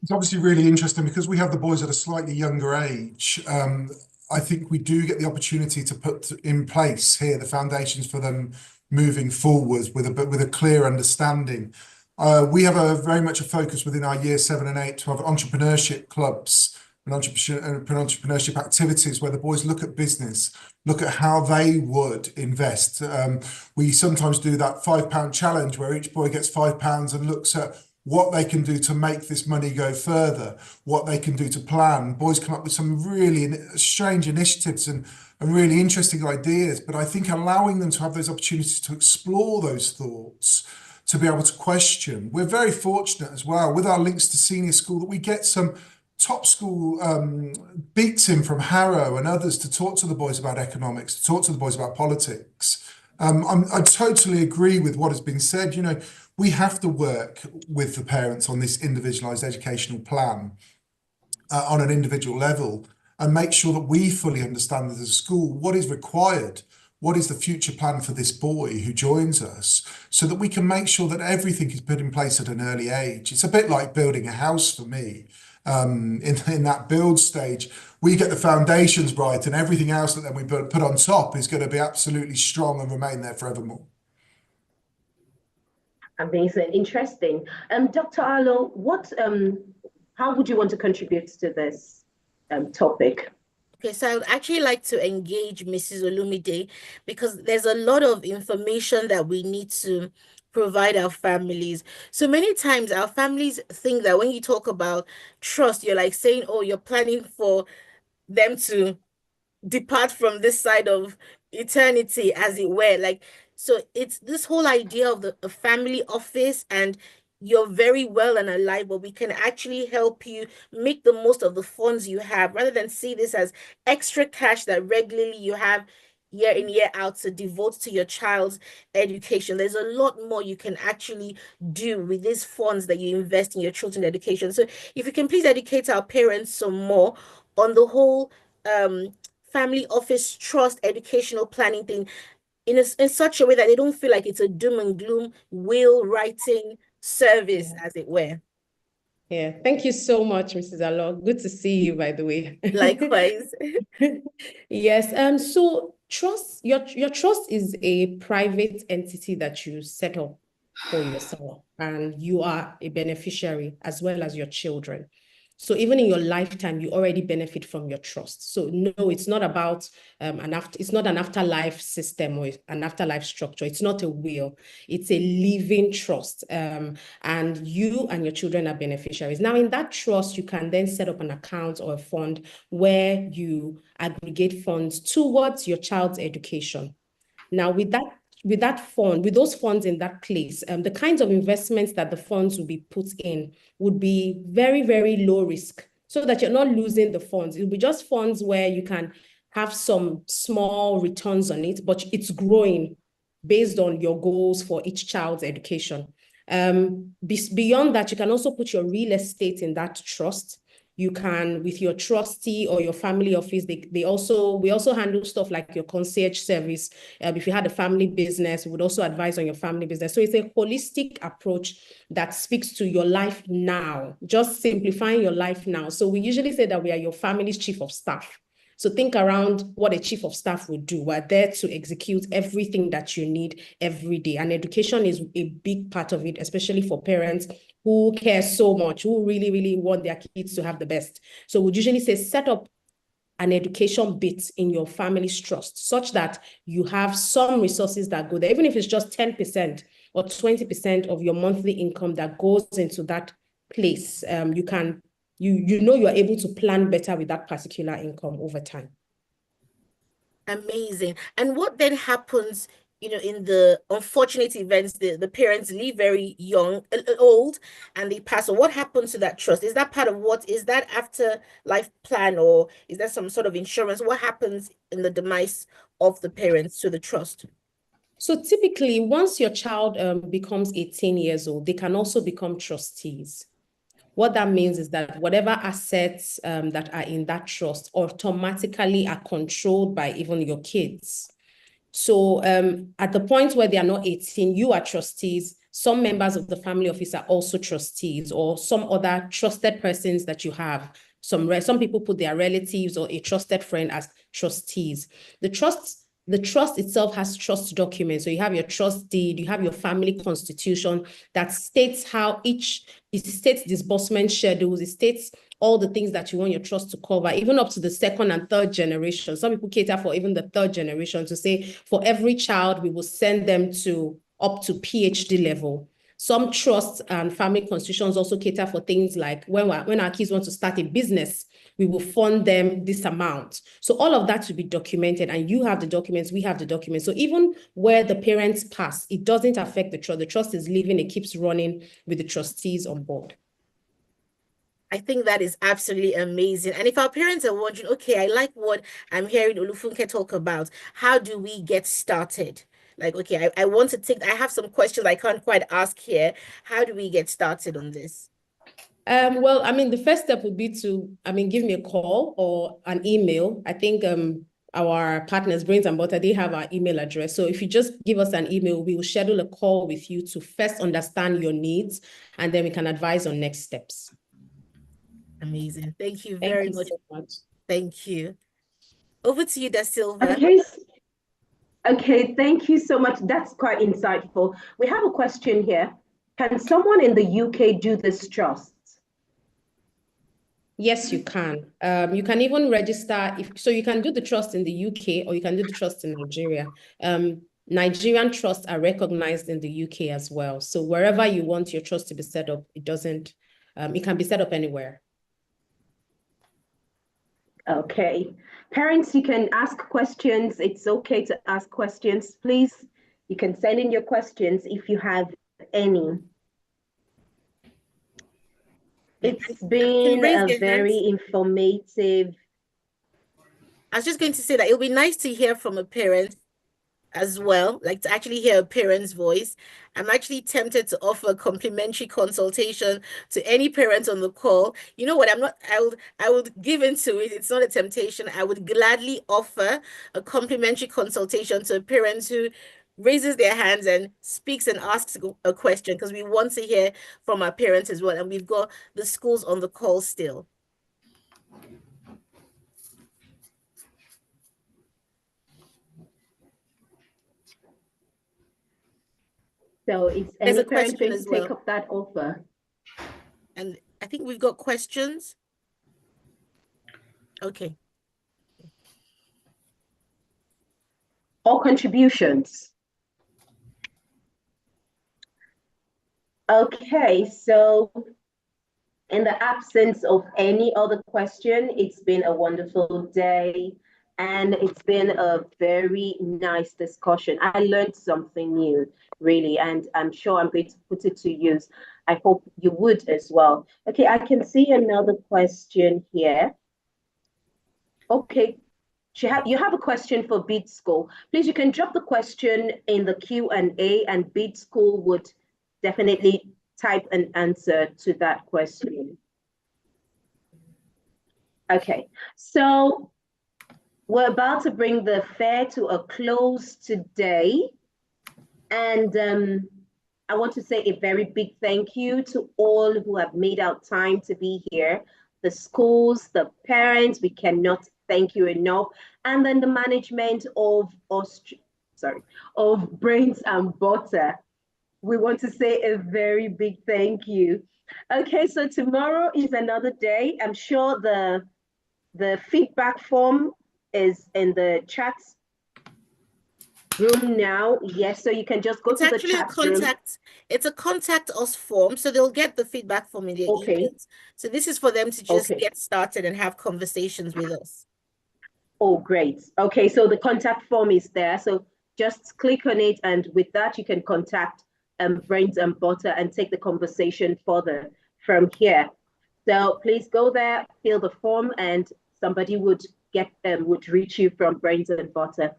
It's obviously really interesting because we have the boys at a slightly younger age. I think we do get the opportunity to put in place here the foundations for them moving forwards with a clear understanding. We have very much a focus within our year 7 and 8 to have entrepreneurship clubs and entrepreneurship activities where the boys look at business, look at how they would invest. We sometimes do that £5 challenge where each boy gets £5 and looks at what they can do to make this money go further, what they can do to plan. Boys come up with some really strange initiatives and really interesting ideas, but I think allowing them to have those opportunities to explore those thoughts, to be able to question. We're very fortunate as well with our links to senior school that we get some top school beats in from Harrow and others to talk to the boys about economics, to talk to the boys about politics. I totally agree with what has been said. You know, we have to work with the parents on this individualized educational plan on an individual level and make sure that we fully understand as a school what is required. What is the future plan for this boy who joins us, so that we can make sure that everything is put in place at an early age? It's a bit like building a house for me. In that build stage, we get the foundations right, and everything else that then we put on top is going to be absolutely strong and remain there forevermore. Amazing, interesting. Dr. Arlo, how would you want to contribute to this topic? Okay, so I would actually like to engage Mrs. Olumide because there's a lot of information that we need to provide our families. So many times our families think that when you talk about trust, you're like saying, oh, you're planning for them to depart from this side of eternity, as it were. Like, so it's this whole idea of a family office, and you're very well and alive, but we can actually help you make the most of the funds you have rather than see this as extra cash that regularly you have year in, year out to devote to your child's education. There's a lot more you can actually do with these funds that you invest in your children's education. So if you can please educate our parents some more on the whole family office trust educational planning thing in such a way that they don't feel like it's a doom and gloom will writing service, as it were. Yeah, thank you so much, Mrs. Allo. Good to see you, by the way. Likewise. Yes, so trust, your trust is a private entity that you set up for yourself, and you are a beneficiary as well as your children. So even in your lifetime, you already benefit from your trust. So no, it's not about it's not an afterlife system or an afterlife structure. It's not a will. It's a living trust. And you and your children are beneficiaries. Now, in that trust, you can then set up an account or a fund where you aggregate funds towards your child's education. Now, with that fund, with those funds in that place, the kinds of investments that the funds will be put in would be very, very low risk, so that you're not losing the funds. It'll be just funds where you can have some small returns on it, but it's growing based on your goals for each child's education. Beyond that, you can also put your real estate in that trust. You can, with your trustee or your family office, we also handle stuff like your concierge service. If you had a family business, we would also advise on your family business. So it's a holistic approach that speaks to your life now, just simplifying your life now. So we usually say that we are your family's chief of staff. So think around what a chief of staff would do. We're there to execute everything that you need every day. And education is a big part of it, especially for parents who care so much, who really, really want their kids to have the best. So we usually say set up an education bit in your family's trust, such that you have some resources that go there, even if it's just 10% or 20% of your monthly income that goes into that place. You know you're able to plan better with that particular income over time. Amazing. And what then happens, in the unfortunate events, the parents leave very young, old, and they pass on? What happens to that trust? Is that part of is that afterlife plan, or is that some sort of insurance? What happens in the demise of the parents to the trust? So typically, once your child becomes 18 years old, they can also become trustees. What that means is that whatever assets that are in that trust automatically are controlled by even your kids. So at the point where they are not 18, you are trustees. Some members of the family office are also trustees, or some other trusted persons that you have. Some people put their relatives or a trusted friend as trustees. The trust itself has trust documents. So you have your trust deed, you have your family constitution that states it states disbursement schedules, it states all the things that you want your trust to cover, even up to the second and third generation. Some people cater for even the third generation to say, for every child, we will send them up to PhD level. Some trusts and family constitutions also cater for things like when our kids want to start a business, we will fund them this amount. So all of that will be documented, and you have the documents, we have the documents. So even where the parents pass, it doesn't affect the trust. The trust is living, it keeps running with the trustees on board. I think that is absolutely amazing. And if our parents are wondering, okay, I like what I'm hearing Olufunke talk about, how do we get started? Like, okay, I have some questions I can't quite ask here. How do we get started on this? Well, the first step would be to, give me a call or an email. I think our partners, Brains and Butter, they have our email address. So if you just give us an email, we will schedule a call with you to first understand your needs, and then we can advise on next steps. Amazing. Thank you very much. So much. Thank you. Over to you, Da Silva. Okay, thank you so much. That's quite insightful. We have a question here. Can someone in the UK do this trust? Yes, you can. You can even register so you can do the trust in the UK, or you can do the trust in Nigeria. Nigerian trusts are recognized in the UK as well. So wherever you want your trust to be set up, it can be set up anywhere. Okay. Parents, you can ask questions. It's okay to ask questions. Please, you can send in your questions if you have any. It's been a very informative. I was just going to say that it'll be nice to hear from a parent as well, like to actually hear a parent's voice. I'm actually tempted to offer a complimentary consultation to any parent on the call. You know what? I would give into it. It's not a temptation. I would gladly offer a complimentary consultation to a parent who raises their hands and speaks and asks a question, because we want to hear from our parents as well. And we've got the schools on the call still. So is any parent going to take up that offer? And I think we've got questions. Okay. All contributions. Okay, so in the absence of any other question, it's been a wonderful day and it's been a very nice discussion. I learned something new, really, and I'm sure I'm going to put it to use. I hope you would as well. Okay, I can see another question here. Okay, you have a question for Bid School. Please, you can drop the question in the Q&A and Bid School would definitely type an answer to that question. Okay, so we're about to bring the fair to a close today. And I want to say a very big thank you to all who have made out time to be here. The schools, the parents, we cannot thank you enough. And then the management of Brains and Butter. We want to say a very big thank you. Okay, so tomorrow is another day. I'm sure the feedback form is in the chat room now. Yes, so you can just go to the chat room. It's a contact us form, so they'll get the feedback form in their emails. So this is for them to just get started and have conversations with us. Oh, great. Okay, so the contact form is there. So just click on it, and with that, you can contact Brains and Butter and take the conversation further from here. So please go there, fill the form, and somebody would reach you from Brains and Butter.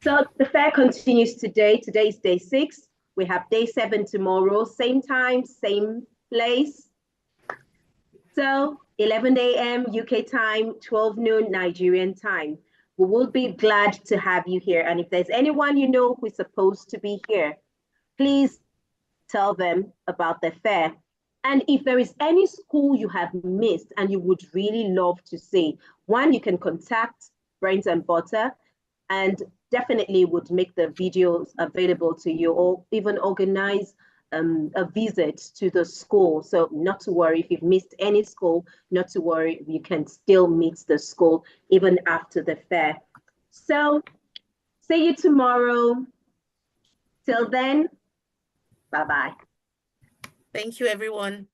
So the fair continues today. Today is day 6. We have day 7 tomorrow, same time, same place. So 11 a.m. UK time, 12 noon Nigerian time. We will be glad to have you here. And if there's anyone you know who is supposed to be here, please tell them about the fair. And if there is any school you have missed and you would really love to see, one, you can contact Brains and Butter and definitely would make the videos available to you, or even organize a visit to the school. So not to worry, if you've missed any school, not to worry, you can still meet the school even after the fair. So see you tomorrow. Till then, bye-bye. Thank you, everyone.